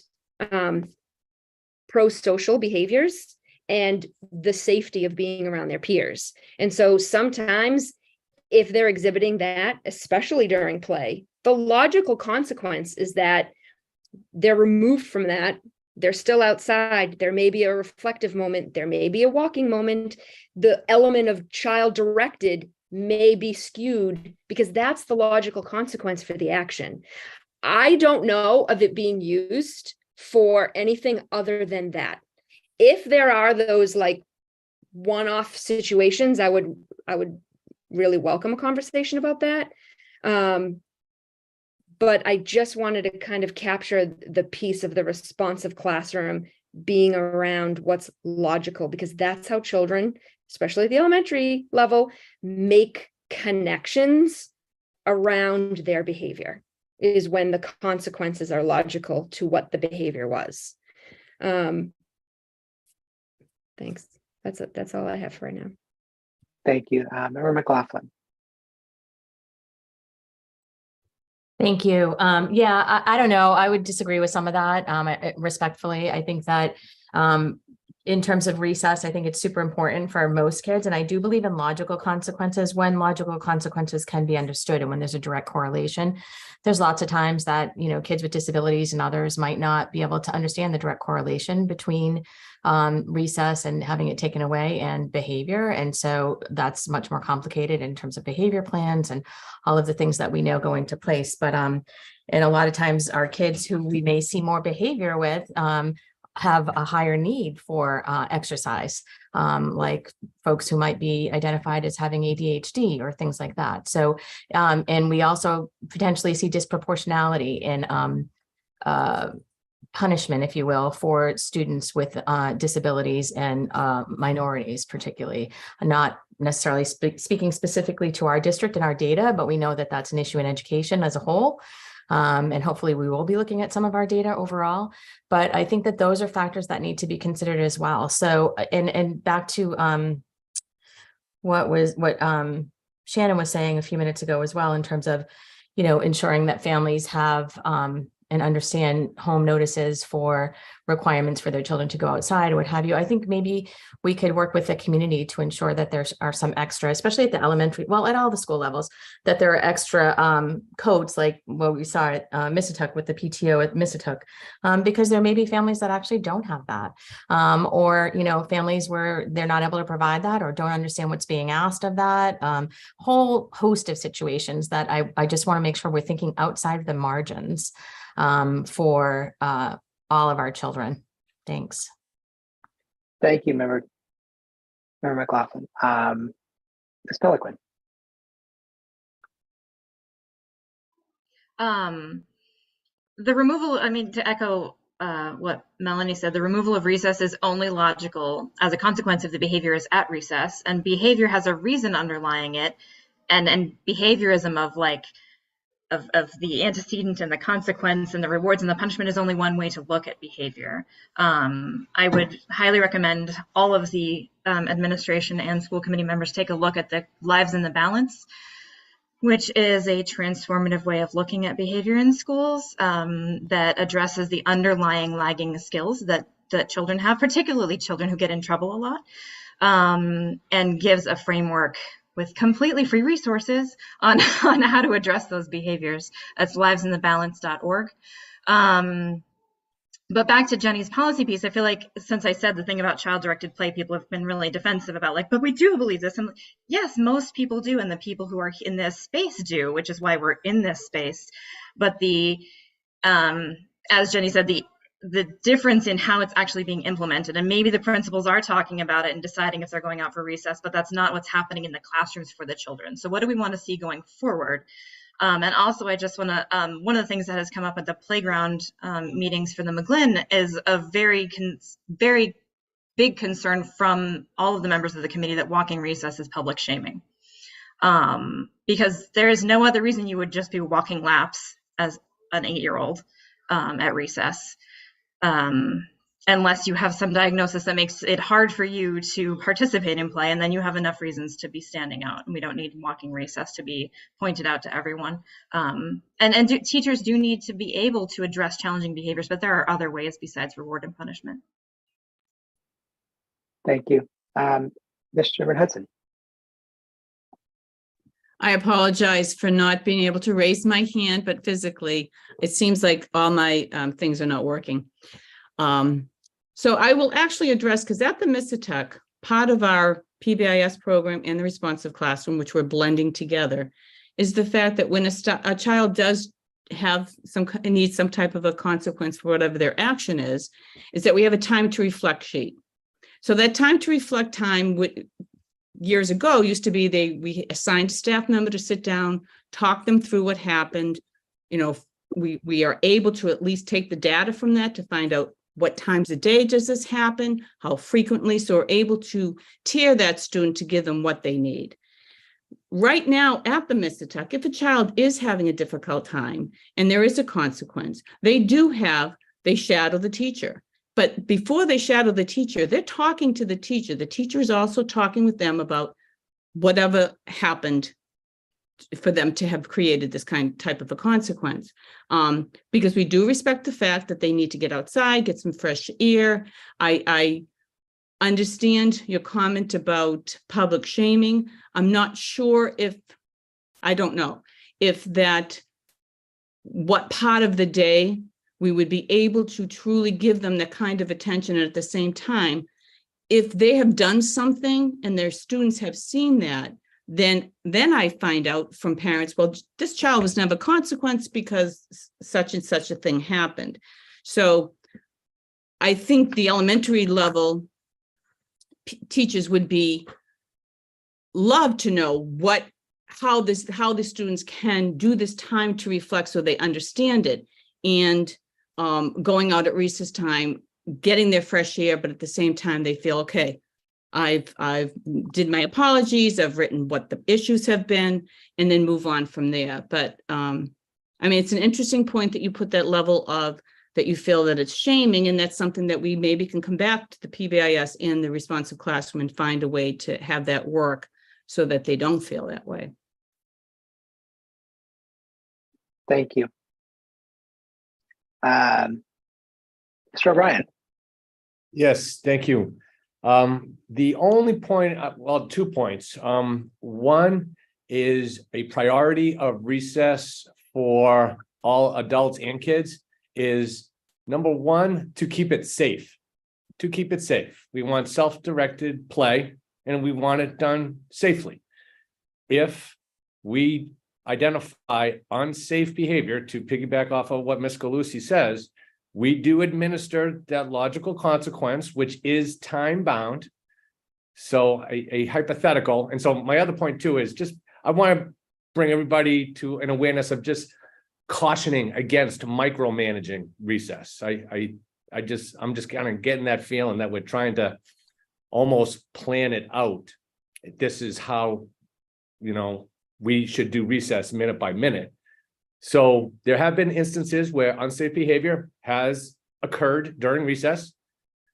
pro-social behaviors and the safety of being around their peers. And so sometimes if they're exhibiting that, especially during play, the logical consequence is that they're removed from that. They're still outside. There may be a reflective moment. There may be a walking moment. The element of child directed may be skewed because that's the logical consequence for the action. I don't know of it being used for anything other than that. If there are those like one-off situations, I would really welcome a conversation about that. But I just wanted to kind of capture the piece of the responsive classroom being around what's logical, because that's how children, especially at the elementary level, make connections around their behavior, is when the consequences are logical to what the behavior was. Thanks. That's all I have for right now. Thank you. Member McLaughlin. Thank you. Yeah, I don't know. I would disagree with some of that, respectfully. I think that in terms of recess, I think it's super important for most kids. And I do believe in logical consequences when logical consequences can be understood and when there's a direct correlation. There's lots of times that, you know, kids with disabilities and others might not be able to understand the direct correlation between recess and having it taken away and behavior. And so that's much more complicated in terms of behavior plans and all of the things that we know go into place. But and a lot of times our kids who we may see more behavior with have a higher need for exercise, like folks who might be identified as having ADHD or things like that. So, and we also potentially see disproportionality in punishment, if you will, for students with disabilities and minorities, particularly. Not necessarily speaking specifically to our district and our data, but we know that that's an issue in education as a whole. And hopefully we will be looking at some of our data overall, but I think that those are factors that need to be considered as well. So, and back to what Shannon was saying a few minutes ago as well, in terms of, you know, ensuring that families have and understand home notices for requirements for their children to go outside or what have you. I think maybe we could work with the community to ensure that there are some extra, especially at the elementary, well, at all the school levels, that there are extra codes like what we saw at Mississauga with the PTO at Mississauga, because there may be families that actually don't have that, or, you know, families where they're not able to provide that or don't understand what's being asked of that, whole host of situations that I just want to make sure we're thinking outside of the margins for all of our children. Thanks. Thank you, Member McLaughlin. Ms. Peliquin. The removal, I mean, to echo what Melanie said, the removal of recess is only logical as a consequence of the behavior is at recess, and behavior has a reason underlying it, and behaviorism of like of the antecedent and the consequence and the rewards and the punishment is only one way to look at behavior. I would highly recommend all of the administration and school committee members take a look at the Lives in the Balance, which is a transformative way of looking at behavior in schools that addresses the underlying lagging skills that children have, particularly children who get in trouble a lot, and gives a framework with completely free resources on how to address those behaviors. That's livesinthebalance.org. But back to Jenny's policy piece, I feel like since I said the thing about child-directed play, people have been really defensive about like, but we do believe this. And yes, most people do, and the people who are in this space do, which is why we're in this space. But the, as Jenny said, the difference in how it's actually being implemented, and maybe the principals are talking about it and deciding if they're going out for recess, but that's not what's happening in the classrooms for the children. So what do we want to see going forward? And also, I just want to, one of the things that has come up at the playground meetings for the McGlynn is a very big concern from all of the members of the committee that walking recess is public shaming. Because there is no other reason you would just be walking laps as an 8-year-old at recess. Unless you have some diagnosis that makes it hard for you to participate in play, and then you have enough reasons to be standing out. And we don't need walking recess to be pointed out to everyone. Teachers do need to be able to address challenging behaviors, but there are other ways besides reward and punishment. Thank you. Mr. Hudson. I apologize for not being able to raise my hand, but physically, it seems like all my things are not working. So I will actually address, because at the Mississauga, part of our PBIS program and the responsive classroom, which we're blending together, is the fact that when a child does have needs some type of a consequence for whatever their action is that we have a time to reflect sheet. So that time to reflect time years ago used to be we assigned a staff member to sit down, talk them through what happened. You know, we are able to at least take the data from that to find out what times a day does this happen? How frequently? So we're able to tier that student to give them what they need. Right now at the Miskatonic, if a child is having a difficult time and there is a consequence, they shadow the teacher. But before they shadow the teacher, they're talking to the teacher. The teacher is also talking with them about whatever happened for them to have created this type of a consequence. Because we do respect the fact that they need to get outside, get some fresh air. I understand your comment about public shaming. I'm not sure I don't know if what part of the day we would be able to truly give them the kind of attention, and at the same time, if they have done something and their students have seen that, then I find out from parents, well, this child was never a consequence because such and such a thing happened. So I think the elementary level teachers would love to know how the students can do this time to reflect so they understand it, and going out at recess time, getting their fresh air, but at the same time they feel, okay, I've did my apologies, I've written what the issues have been, and then move on from there. But I mean, it's an interesting point that you put that level of that you feel that it's shaming, and that's something that we maybe can come back to the PBIS and the responsive classroom and find a way to have that work so that they don't feel that way. Thank you. Mr. O'Brien. Yes, thank you. The only point, well, 2 points. One is a priority of recess for all adults and kids is number one, to keep it safe. To keep it safe. We want self-directed play and we want it done safely. If we identify unsafe behavior, to piggyback off of what Ms. Galusi says, we do administer that logical consequence, which is time bound. So a hypothetical. And so my other point too is just, I want to bring everybody to an awareness of just cautioning against micromanaging recess. I'm just kind of getting that feeling that we're trying to almost plan it out. This is how, we should do recess minute by minute. So there have been instances where unsafe behavior has occurred during recess,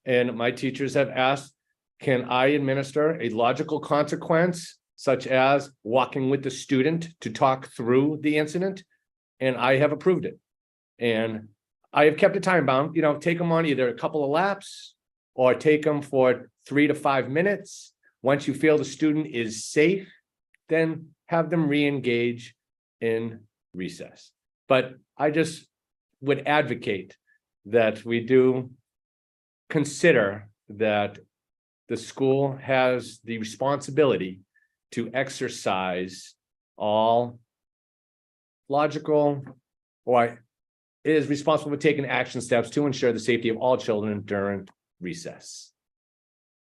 and my teachers have asked, can I administer a logical consequence, such as walking with the student to talk through the incident? And I have approved it. And I have kept it time bound, take them on either a couple of laps or take them for 3 to 5 minutes. Once you feel the student is safe, then have them re-engage in recess. But I just would advocate that we do consider that the school has the responsibility to exercise all logical, or is responsible for taking action steps to ensure the safety of all children during recess.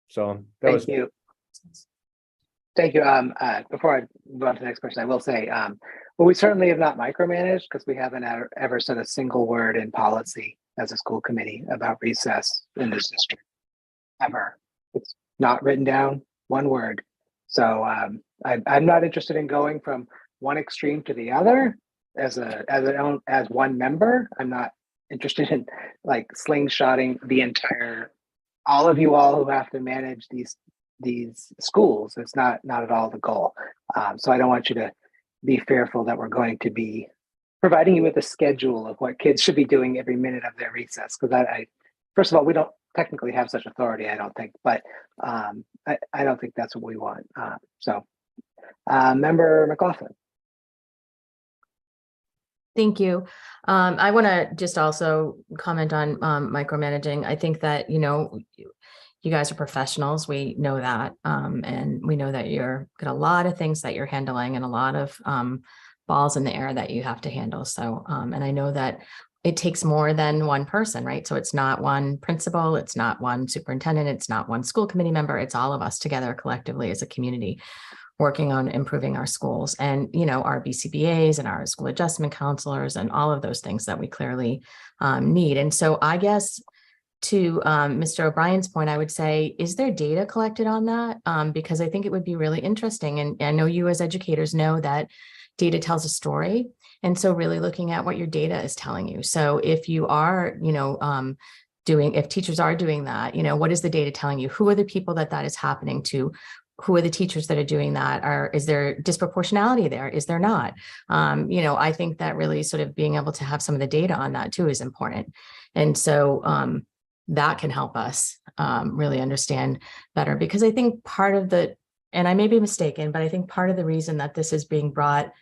So that was. Thank you. Thank you. Before I move on to the next person, I will say, well, we certainly have not micromanaged because we haven't ever said a single word in policy as a school committee about recess in this district, ever. It's not written down, one word. So I'm not interested in going from one extreme to the other as one member. I'm not interested in like slingshotting the entire, all of you all who have to manage these schools. It's not at all the goal. So I don't want you to be fearful that we're going to be providing you with a schedule of what kids should be doing every minute of their recess. Because I first of all, we don't technically have such authority, I don't think, but I don't think that's what we want. Member McLaughlin. Thank you. I want to just also comment on micromanaging. I think that, you guys are professionals. We know that. And we know that you're got a lot of things that you're handling and a lot of balls in the air that you have to handle. So, and I know that it takes more than one person, right? So it's not one principal, it's not one superintendent, it's not one school committee member. It's all of us together collectively as a community working on improving our schools and, our BCBAs and our school adjustment counselors and all of those things that we clearly need. And so I guess to Mr. O'Brien's point, I would say, is there data collected on that? Because I think it would be really interesting. And I know you as educators know that data tells a story. And so really looking at what your data is telling you. So if you are, if teachers are doing that, what is the data telling you? Who are the people that is happening to? Who are the teachers that are doing that? Is there disproportionality there? Is there not? I think that really sort of being able to have some of the data on that too is important. And so that can help us really understand better, because I think part of and I may be mistaken, but I think part of the reason that this is being brought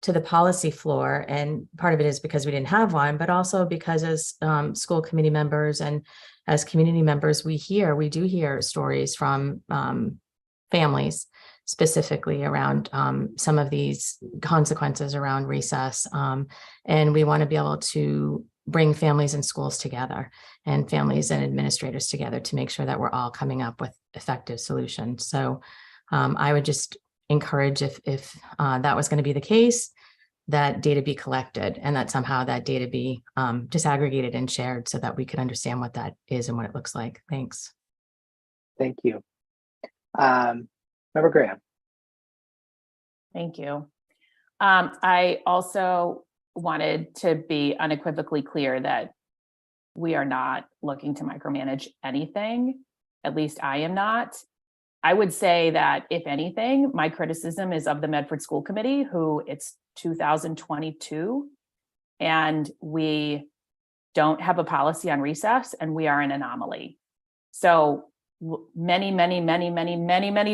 to the policy floor, and part of it is because we didn't have one, but also because as school committee members and as community members, we do hear stories from families specifically around some of these consequences around recess. And we want to be able to bring families and schools together and families and administrators together to make sure that we're all coming up with effective solutions. So I would just encourage, if that was going to be the case, that data be collected and that somehow that data be disaggregated and shared so that we could understand what that is and what it looks like. Thanks. Thank you. Member Graham. Thank you. I also wanted to be unequivocally clear that we are not looking to micromanage anything. At least I am not. I would say that if anything, my criticism is of the Medford School Committee, who it's 2022, and we don't have a policy on recess, and we are an anomaly. So many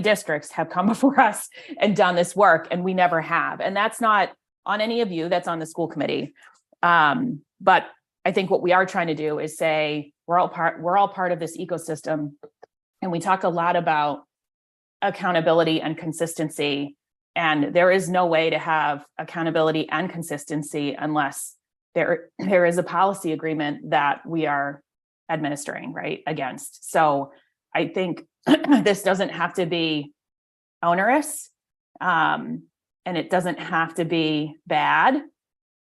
districts have come before us and done this work, and we never have. And that's not on any of you, that's on the school committee. But I think what we are trying to do is say, we're all part of this ecosystem. And we talk a lot about accountability and consistency. And there is no way to have accountability and consistency unless there is a policy agreement that we are administering, right, against. So I think this doesn't have to be onerous, and it doesn't have to be bad,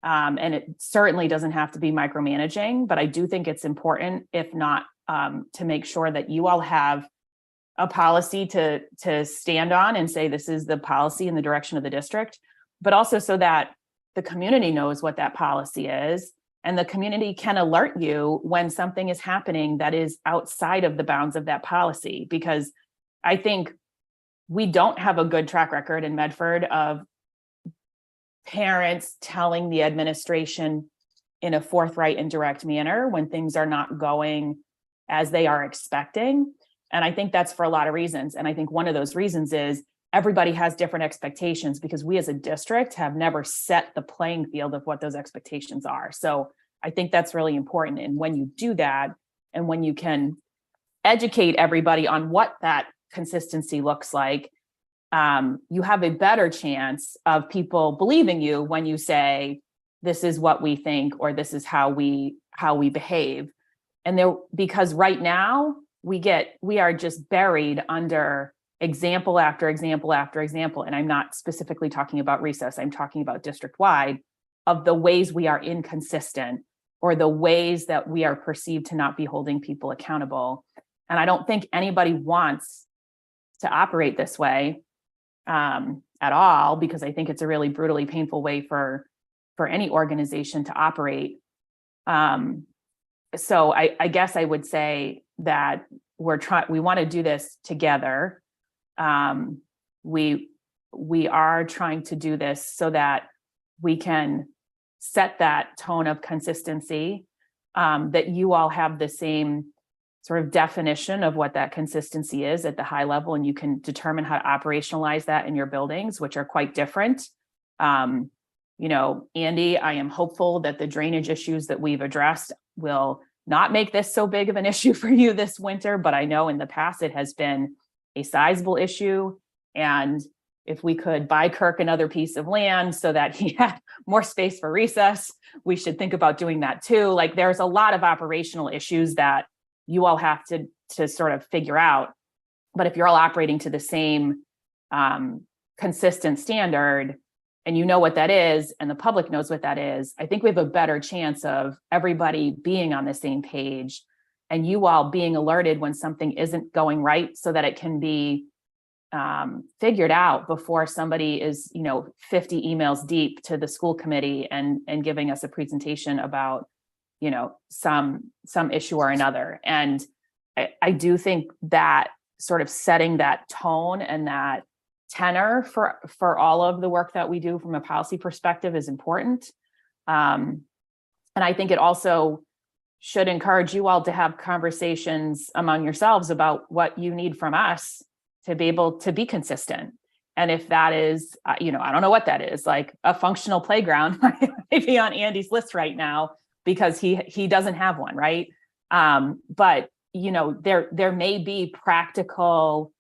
and it certainly doesn't have to be micromanaging, but I do think it's important, if not, to make sure that you all have a policy to stand on and say, this is the policy in the direction of the district, but also so that the community knows what that policy is, and the community can alert you when something is happening that is outside of the bounds of that policy. Because I think we don't have a good track record in Medford of parents telling the administration in a forthright and direct manner when things are not going as they are expecting. And I think that's for a lot of reasons. And I think one of those reasons is everybody has different expectations, because we as a district have never set the playing field of what those expectations are. So I think that's really important. And when you do that, and when you can educate everybody on what that consistency looks like, you have a better chance of people believing you when you say, this is what we think, or this is how we behave. And because right now we are just buried under example after example after example. And I'm not specifically talking about recess. I'm talking about district-wide, of the ways we are inconsistent, or the ways that we are perceived to not be holding people accountable. And I don't think anybody wants to operate this way at all, because I think it's a really brutally painful way for any organization to operate. So I guess I would say that we want to do this together. We are trying to do this so that we can set that tone of consistency, that you all have the same sort of definition of what that consistency is at the high level, and you can determine how to operationalize that in your buildings, which are quite different. Andy, I am hopeful that the drainage issues that we've addressed will not make this so big of an issue for you this winter, but I know in the past it has been a sizable issue. And if we could buy Kirk another piece of land so that he had more space for recess, we should think about doing that too. Like, there's a lot of operational issues that you all have to sort of figure out. But if you're all operating to the same consistent standard, and you know what that is, and the public knows what that is, I think we have a better chance of everybody being on the same page and you all being alerted when something isn't going right so that it can be figured out before somebody is, 50 emails deep to the school committee and giving us a presentation about, some issue or another. And I do think that sort of setting that tone and that tenor for all of the work that we do from a policy perspective is important. And I think it also should encourage you all to have conversations among yourselves about what you need from us to be able to be consistent. And if that is, I don't know what that is, like a functional playground might be on Andy's list right now because he doesn't have one, right? But there may be practical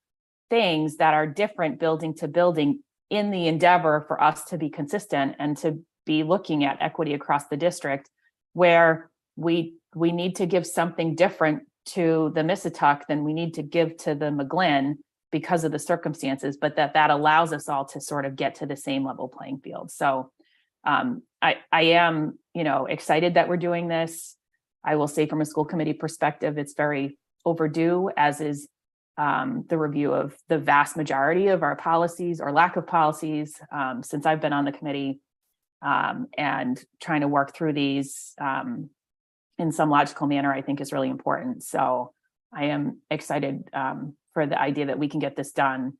things that are different building to building in the endeavor for us to be consistent and to be looking at equity across the district, where we need to give something different to the Mississauga than we need to give to the McGlynn because of the circumstances, but that allows us all to sort of get to the same level playing field. So I am, excited that we're doing this. I will say from a school committee perspective, it's very overdue, as is the review of the vast majority of our policies or lack of policies since I've been on the committee, and trying to work through these in some logical manner, I think is really important. So I am excited for the idea that we can get this done.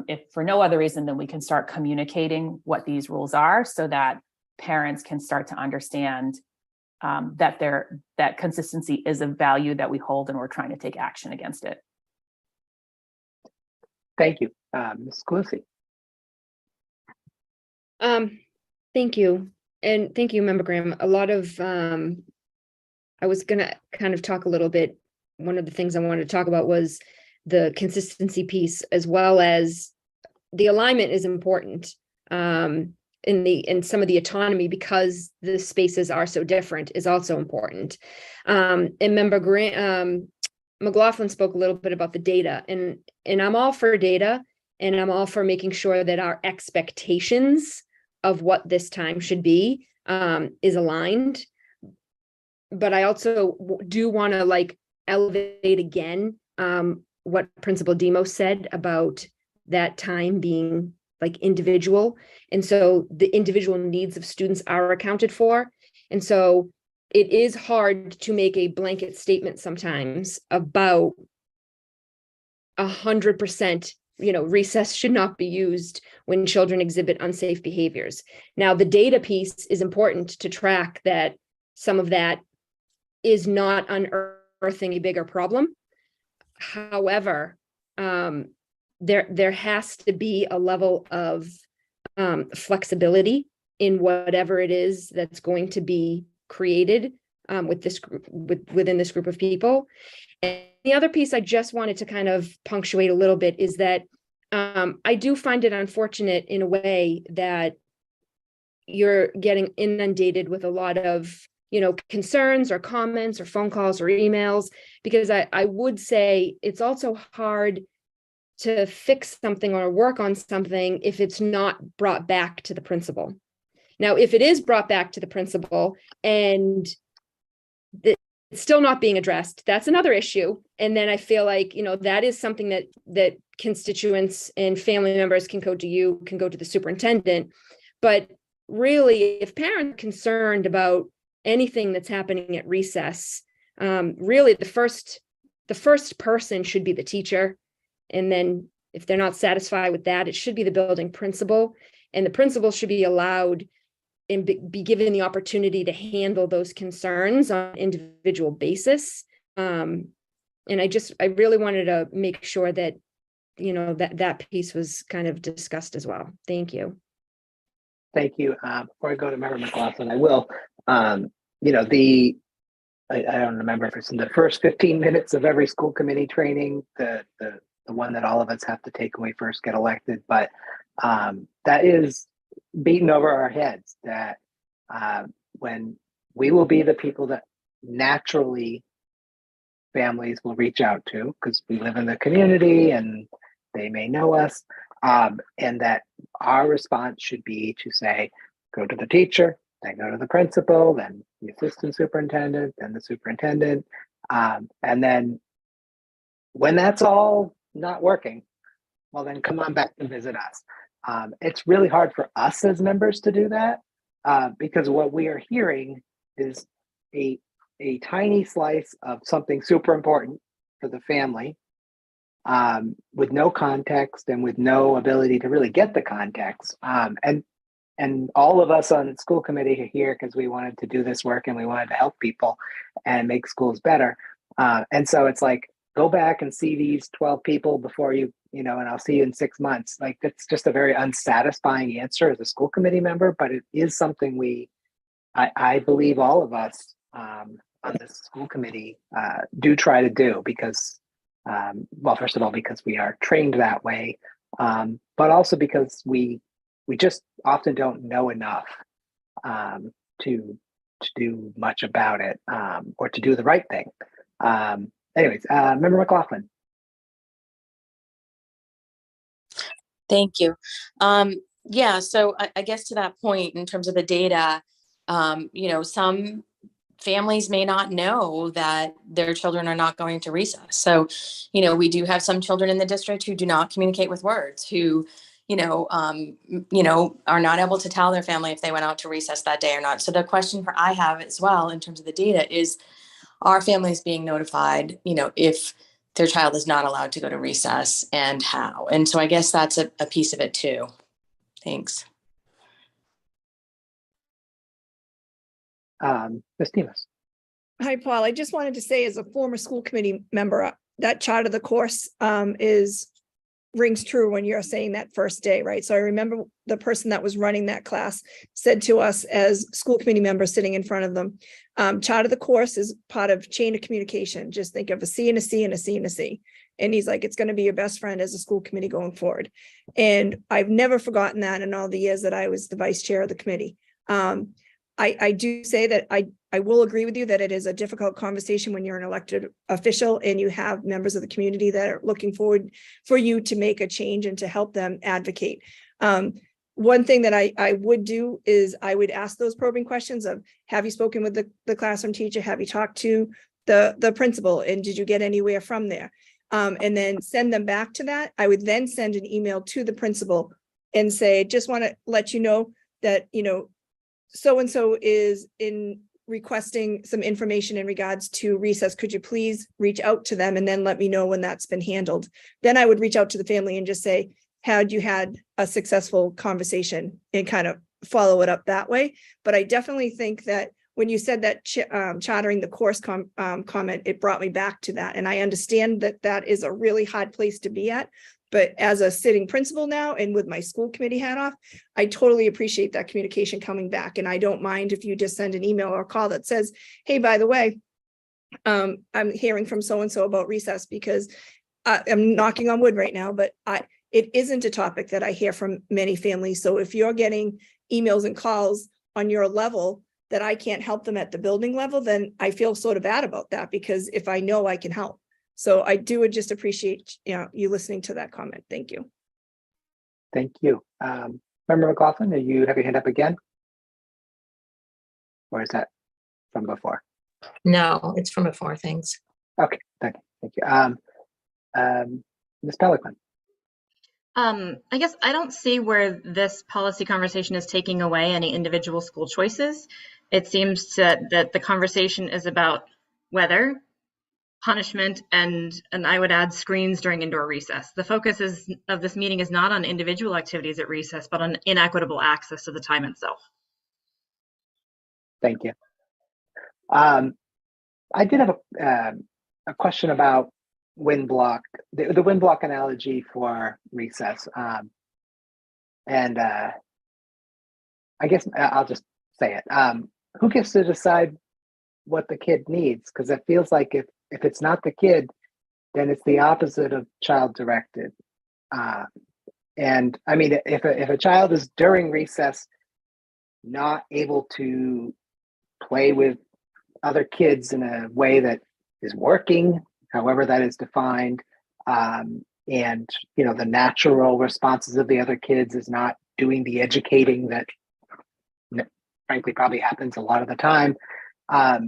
If for no other reason than we can start communicating what these rules are so that parents can start to understand that consistency is a value that we hold and we're trying to take action against it. Thank you. Ms. Clusi. Thank you. And thank you, Member Graham. A lot of, I was going to kind of talk a little bit. One of the things I wanted to talk about was the consistency piece, as well as the alignment is important in some of the autonomy, because the spaces are so different, is also important. And Member Graham, McLaughlin spoke a little bit about the data, and I'm all for data, and I'm all for making sure that our expectations of what this time should be is aligned. But I also do want to elevate again what Principal Demos said about that time being individual. And so the individual needs of students are accounted for. And so it is hard to make a blanket statement sometimes about 100%, recess should not be used when children exhibit unsafe behaviors. Now, the data piece is important to track that some of that is not unearthing a bigger problem. However, there has to be a level of flexibility in whatever it is that's going to be created with this group, within this group of people. And the other piece I just wanted to kind of punctuate a little bit is that I do find it unfortunate in a way that you're getting inundated with a lot of concerns or comments or phone calls or emails, because I would say it's also hard to fix something or work on something if it's not brought back to the principal. Now, if it is brought back to the principal and it's still not being addressed, that's another issue. And then I feel like, that is something that constituents and family members can go to you, can go to the superintendent. But really, if parents are concerned about anything that's happening at recess, really the first person should be the teacher. And then if they're not satisfied with that, it should be the building principal, and the principal should be allowed and be given the opportunity to handle those concerns on an individual basis. And I really wanted to make sure that, that piece was kind of discussed as well. Thank you. Thank you. Before I go to Member McLaughlin, I will, I don't remember if it's in the first 15 minutes of every school committee training, the one that all of us have to take when we first get elected, but that is beaten over our heads, that when we will be the people that naturally families will reach out to, because we live in the community and they may know us, and that our response should be to say, go to the teacher, then go to the principal, then the assistant superintendent, then the superintendent, And then when that's all not working, well, then come on back and visit us. It's really hard for us as members to do that because what we are hearing is a tiny slice of something super important for the family with no context and with no ability to really get the context. And all of us on the school committee are here because we wanted to do this work and we wanted to help people and make schools better. And so it's like, go back and see these 12 people before you and I'll see you in 6 months. Like, that's just a very unsatisfying answer as a school committee member, but it is something I believe all of us on the school committee do try to do because, well, first of all, because we are trained that way, but also because we just often don't know enough to do much about it or to do the right thing. Anyways, Member McLaughlin. Thank you. Yeah, so I guess to that point, in terms of the data, some families may not know that their children are not going to recess. So, we do have some children in the district who do not communicate with words, who, are not able to tell their family if they went out to recess that day or not. So the question I have as well in terms of the data is, are families being notified, if their child is not allowed to go to recess, and how? And so I guess that's a piece of it too. Thanks. Ms. Demas. Hi, Paul. I just wanted to say, as a former school committee member, that chart of the course rings true when you're saying that first day, right? So I remember the person that was running that class said to us as school committee members sitting in front of them, chart of the course is part of chain of communication. Just think of a C and a C and a C and a C. And he's like, it's going to be your best friend as a school committee going forward. And I've never forgotten that in all the years that I was the vice chair of the committee. I do say that I will agree with you that it is a difficult conversation when you're an elected official and you have members of the community that are looking forward for you to make a change and to help them advocate. One thing that I would do is I would ask those probing questions of, have you spoken with the classroom teacher? Have you talked to the principal? And did you get anywhere from there? And then send them back to that. I would then send an email to the principal and say, just want to let you know that, so-and-so is in requesting some information in regards to recess. Could you please reach out to them and then let me know when that's been handled? Then I would reach out to the family and just say, had you had a successful conversation, and kind of follow it up that way. But I definitely think that when you said that chartering the course comment, it brought me back to that. And I understand that that is a really hard place to be at. But as a sitting principal now and with my school committee hat off, I totally appreciate that communication coming back. And I don't mind if you just send an email or a call that says, hey, by the way, I'm hearing from so-and-so about recess, because I'm knocking on wood right now, but it isn't a topic that I hear from many families. So if you're getting emails and calls on your level that I can't help them at the building level, then I feel sort of bad about that, because if I know I can help. So I do just appreciate you listening to that comment. Thank you. Thank you. Member McLaughlin, do you have your hand up again? Or is that from before? No, it's from before. Thanks. Okay, thank you. Ms. Pelican. I guess I don't see where this policy conversation is taking away any individual school choices. It seems that the conversation is about whether punishment and I would add screens during indoor recess. The focus of this meeting is not on individual activities at recess, but on inequitable access to the time itself. Thank you. I did have a question about wind block, the wind block analogy for recess. And I guess I'll just say it. Who gets to decide what the kid needs? Because it feels like if it's not the kid, then it's the opposite of child directed. And I mean, if a child is during recess not able to play with other kids in a way that is working, however that is defined, and the natural responses of the other kids is not doing the educating that frankly probably happens a lot of the time, I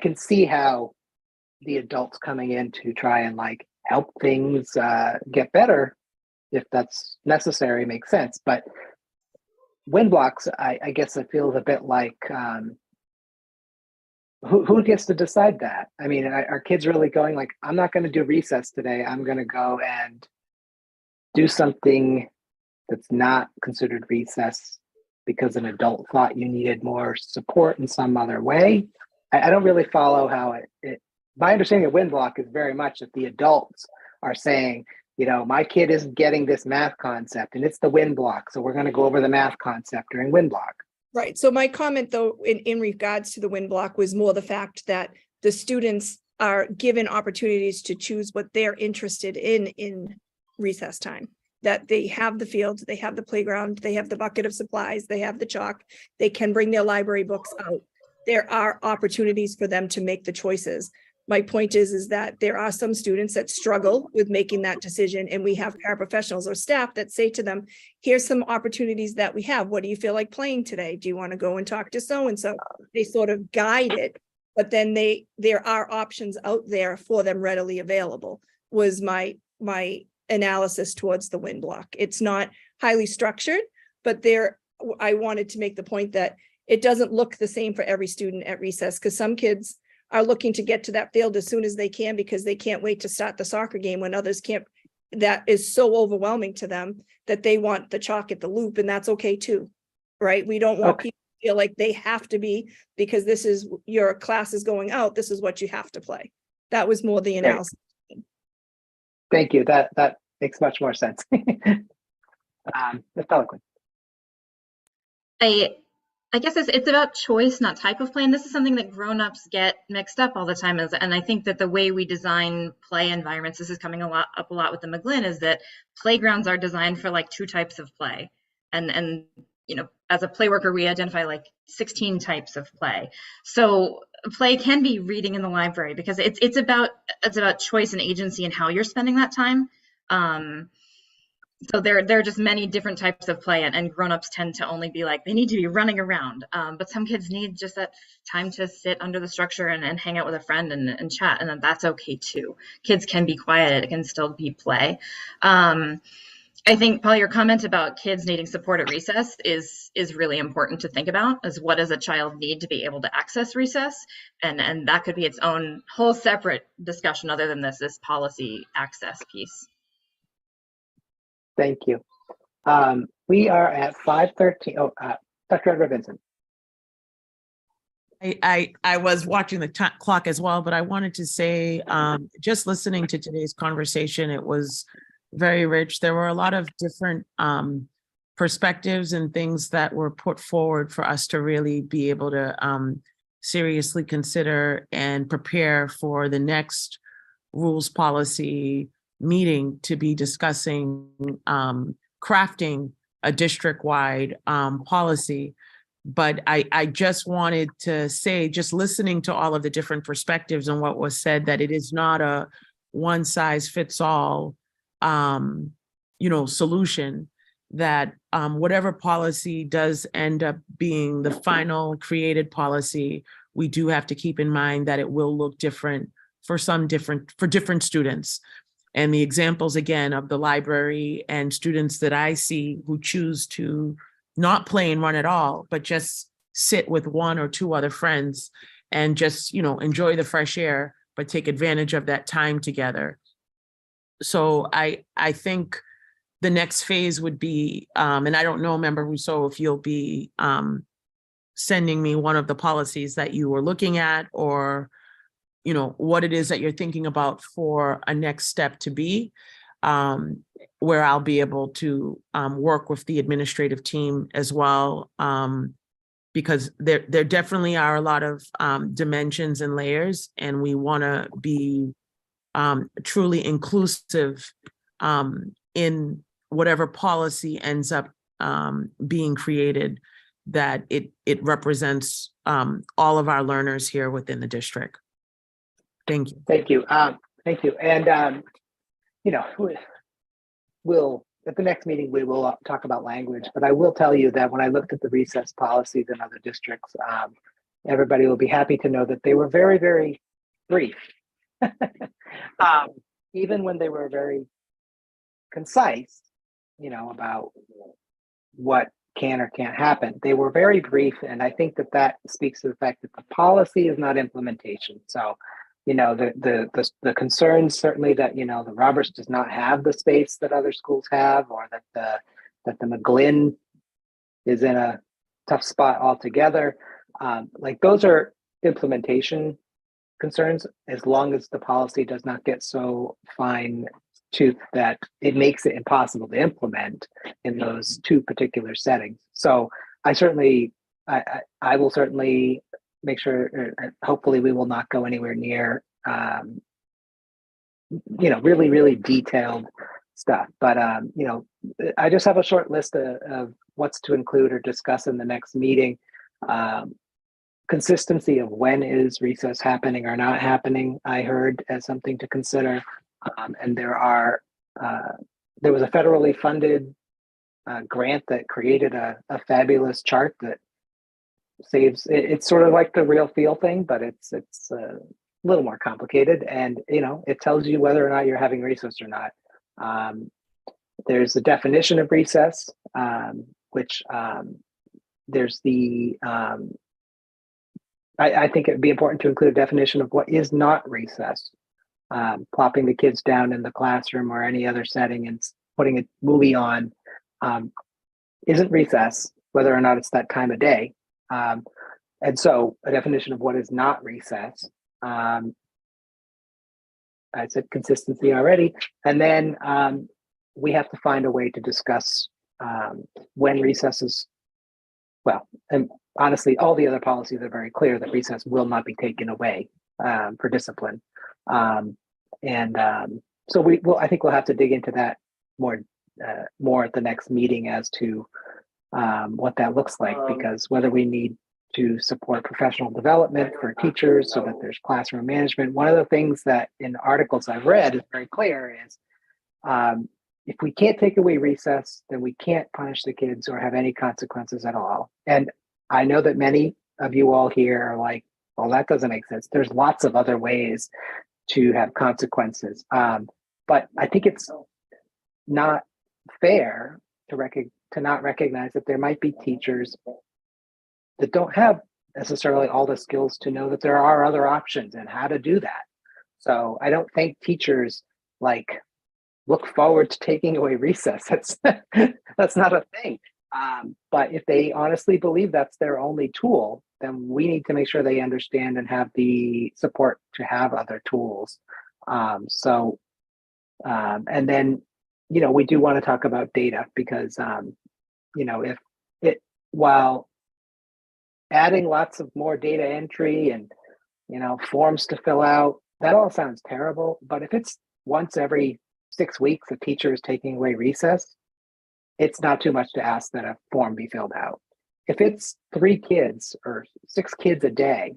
can see how the adults coming in to try and like help things get better, if that's necessary, makes sense. But wind blocks, I guess it feels a bit like, who gets to decide that? I mean, are kids really going like, I'm not going to do recess today. I'm going to go and do something that's not considered recess because an adult thought you needed more support in some other way. I don't really follow how my understanding of wind block is very much that the adults are saying, you know, my kid isn't getting this math concept and it's the wind block. So we're going to go over the math concept during wind block. Right. So my comment, though, in regards to the wind block was more the fact that the students are given opportunities to choose what they're interested in recess time. That they have the field, they have the playground, they have the bucket of supplies, they have the chalk, they can bring their library books out. There are opportunities for them to make the choices. My point is that there are some students that struggle with making that decision, and we have paraprofessionals or staff that say to them, here's some opportunities that we have. What do you feel like playing today? Do you want to go and talk to so-and-so? They sort of guide it, but then there are options out there for them readily available, was my analysis towards the wind block. It's not highly structured, but I wanted to make the point that it doesn't look the same for every student at recess, because some kids are looking to get to that field as soon as they can because they can't wait to start the soccer game, when others can't. That is so overwhelming to them that they want the chalk at the loop, and that's okay too, right? We don't want people to feel like they have to be, because this is your class is going out, this is what you have to play. That was more the analysis. Thank you. That makes much more sense. Ms. Pelican. I guess it's about choice, not type of play. And this is something that grownups get mixed up all the time. And I think that the way we design play environments, this is coming up a lot with the McGlynn, is that playgrounds are designed for like 2 types of play. And you know, as a play worker, we identify like 16 types of play. So play can be reading in the library, because it's about choice and agency and how you're spending that time. So there are just many different types of play, and grownups tend to only be like, they need to be running around. But some kids need just that time to sit under the structure and hang out with a friend and chat, and then that's okay too. Kids can be quiet, it can still be play. I think, Paul, your comment about kids needing support at recess is really important to think about, as what does a child need to be able to access recess? And that could be its own whole separate discussion other than this policy access piece. Thank you. We are at 5:13. Oh, Dr. Edward Vincent. I was watching the clock as well, but I wanted to say, just listening to today's conversation, it was very rich. There were a lot of different perspectives and things that were put forward for us to really be able to seriously consider and prepare for the next rules policy meeting to be discussing crafting a district-wide policy. But I just wanted to say, just listening to all of the different perspectives and what was said, that it is not a one-size-fits-all solution, that whatever policy does end up being the final created policy, we do have to keep in mind that it will look different for different students. And the examples, again, of the library and students that I see who choose to not play and run at all, but just sit with 1 or 2 other friends and just, enjoy the fresh air, but take advantage of that time together. So I think the next phase would be, and I don't know, Member Rousseau, if you'll be sending me one of the policies that you were looking at, or what it is that you're thinking about for a next step to be, where I'll be able to work with the administrative team as well, because there definitely are a lot of dimensions and layers, and we want to be truly inclusive in whatever policy ends up being created, that it represents all of our learners here within the district. Thank you. Thank you. Thank you. And, we'll, at the next meeting, we will talk about language, but I will tell you that when I looked at the recess policies in other districts, everybody will be happy to know that they were very, very brief. Even when they were very concise, about what can or can't happen, they were very brief. And I think that speaks to the fact that the policy is not implementation. So, the concerns certainly that, the Roberts does not have the space that other schools have, or that the McGlynn is in a tough spot altogether. Like those are implementation concerns, as long as the policy does not get so fine tooth that it makes it impossible to implement in those two particular settings. So I will certainly make sure, hopefully we will not go anywhere near, really, really detailed stuff. But, I just have a short list of what's to include or discuss in the next meeting. Consistency of when is recess happening or not happening, I heard as something to consider. And there was a federally funded grant that created a fabulous chart that saves. It's sort of like the real feel thing, but it's a little more complicated. And it tells you whether or not you're having recess or not. There's the definition of recess, which there's the I think it'd be important to include a definition of what is not recess. Plopping the kids down in the classroom or any other setting and putting a movie on isn't recess, whether or not it's that time of day. And so a definition of what is not recess. I said consistency already. And then we have to find a way to discuss when recess is, and honestly, all the other policies are very clear that recess will not be taken away for discipline. So I think we'll have to dig into that more at the next meeting as to what that looks like, because whether we need to support professional development for teachers so that there's classroom management. One of the things that in articles I've read is very clear is if we can't take away recess, then we can't punish the kids or have any consequences at all. And I know that many of you all here are like, well, that doesn't make sense. There's lots of other ways to have consequences. But I think it's not fair to not recognize that there might be teachers that don't have necessarily all the skills to know that there are other options and how to do that. So I don't think teachers look forward to taking away recess. That's not a thing. But if they honestly believe that's their only tool, then we need to make sure they understand and have the support to have other tools. And then, we do want to talk about data because, while adding lots of more data entry and, forms to fill out, that all sounds terrible. But if it's once every 6 weeks a teacher is taking away recess, it's not too much to ask that a form be filled out. If it's 3 kids or 6 kids a day,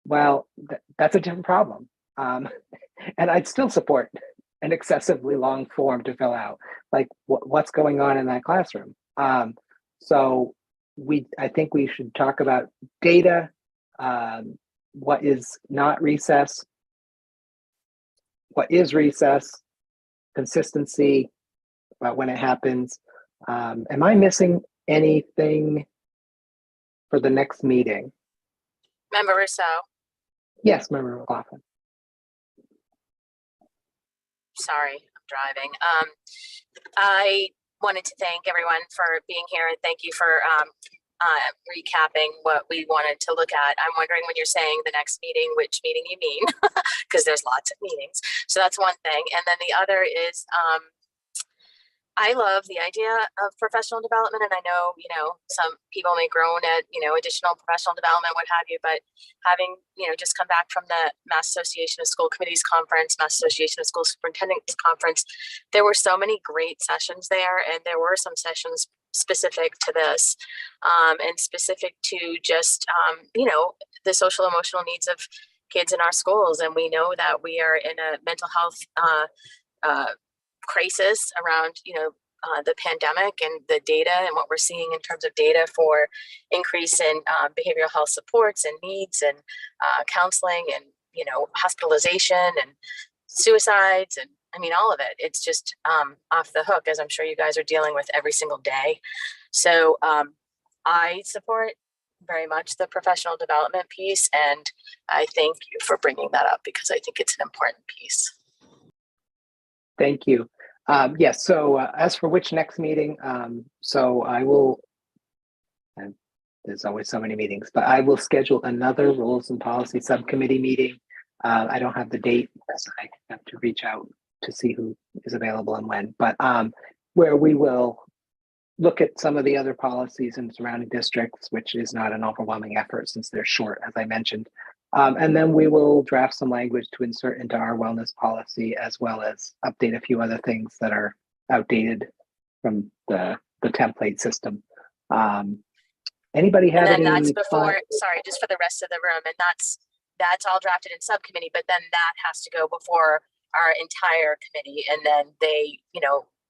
well, that's a different problem. And I'd still support an excessively long form to fill out, like what's going on in that classroom. So I think we should talk about data, what is not recess, what is recess, consistency about when it happens. Am I missing anything for the next meeting? Member Rousseau. Yes, Member McLaughlin. Sorry, I'm driving. I wanted to thank everyone for being here and thank you for recapping what we wanted to look at. I'm wondering when you're saying the next meeting, which meeting you mean, because there's lots of meetings. So that's one thing. And then the other is I love the idea of professional development. And I know, some people may groan at, additional professional development, what have you, but having, just come back from the Mass Association of School Committees Conference, Mass Association of School Superintendents Conference, there were so many great sessions there. And there were some sessions specific to this and specific to just, the social emotional needs of kids in our schools. And we know that we are in a mental health crisis around, the pandemic and the data and what we're seeing in terms of data for increase in behavioral health supports and needs and counseling and, hospitalization and suicides and I mean, all of it. It's just off the hook, as I'm sure you guys are dealing with every single day. So I support very much the professional development piece, and I thank you for bringing that up because I think it's an important piece. Thank you. Yes, so as for which next meeting, so I will, and there's always so many meetings, but I will schedule another rules and policy subcommittee meeting. I don't have the date, so I have to reach out to see who is available and when, but where we will look at some of the other policies in surrounding districts, which is not an overwhelming effort since they're short, as I mentioned. And then we will draft some language to insert into our wellness policy, as well as update a few other things that are outdated from the template system. Anybody have And then any? that's before, sorry, just for the rest of the room, and that's all drafted in subcommittee, but then that has to go before our entire committee, and then they,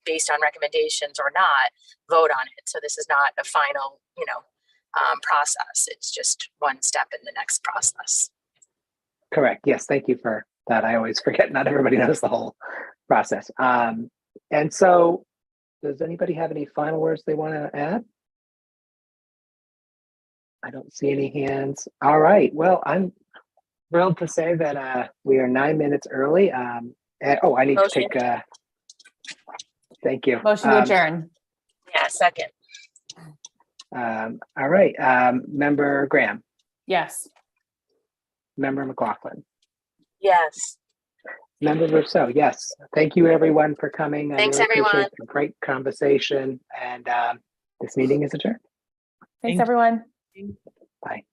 based on recommendations or not, vote on it. So this is not a final, process. It's just one step in the next process. Correct. Yes. Thank you for that. I always forget. Not everybody knows the whole process. And so does anybody have any final words they want to add? I don't see any hands. All right. Well, I'm thrilled to say that we are 9 minutes early. I need Motion. to take thank you. Motion to adjourn. Yeah, second. All right. Member Graham, Yes. Member McLaughlin, Yes. Member Rousseau, yes. Thank you everyone for coming. Thanks, I really appreciate everyone. the great conversation, and this meeting is adjourned. Thanks, everyone. Bye.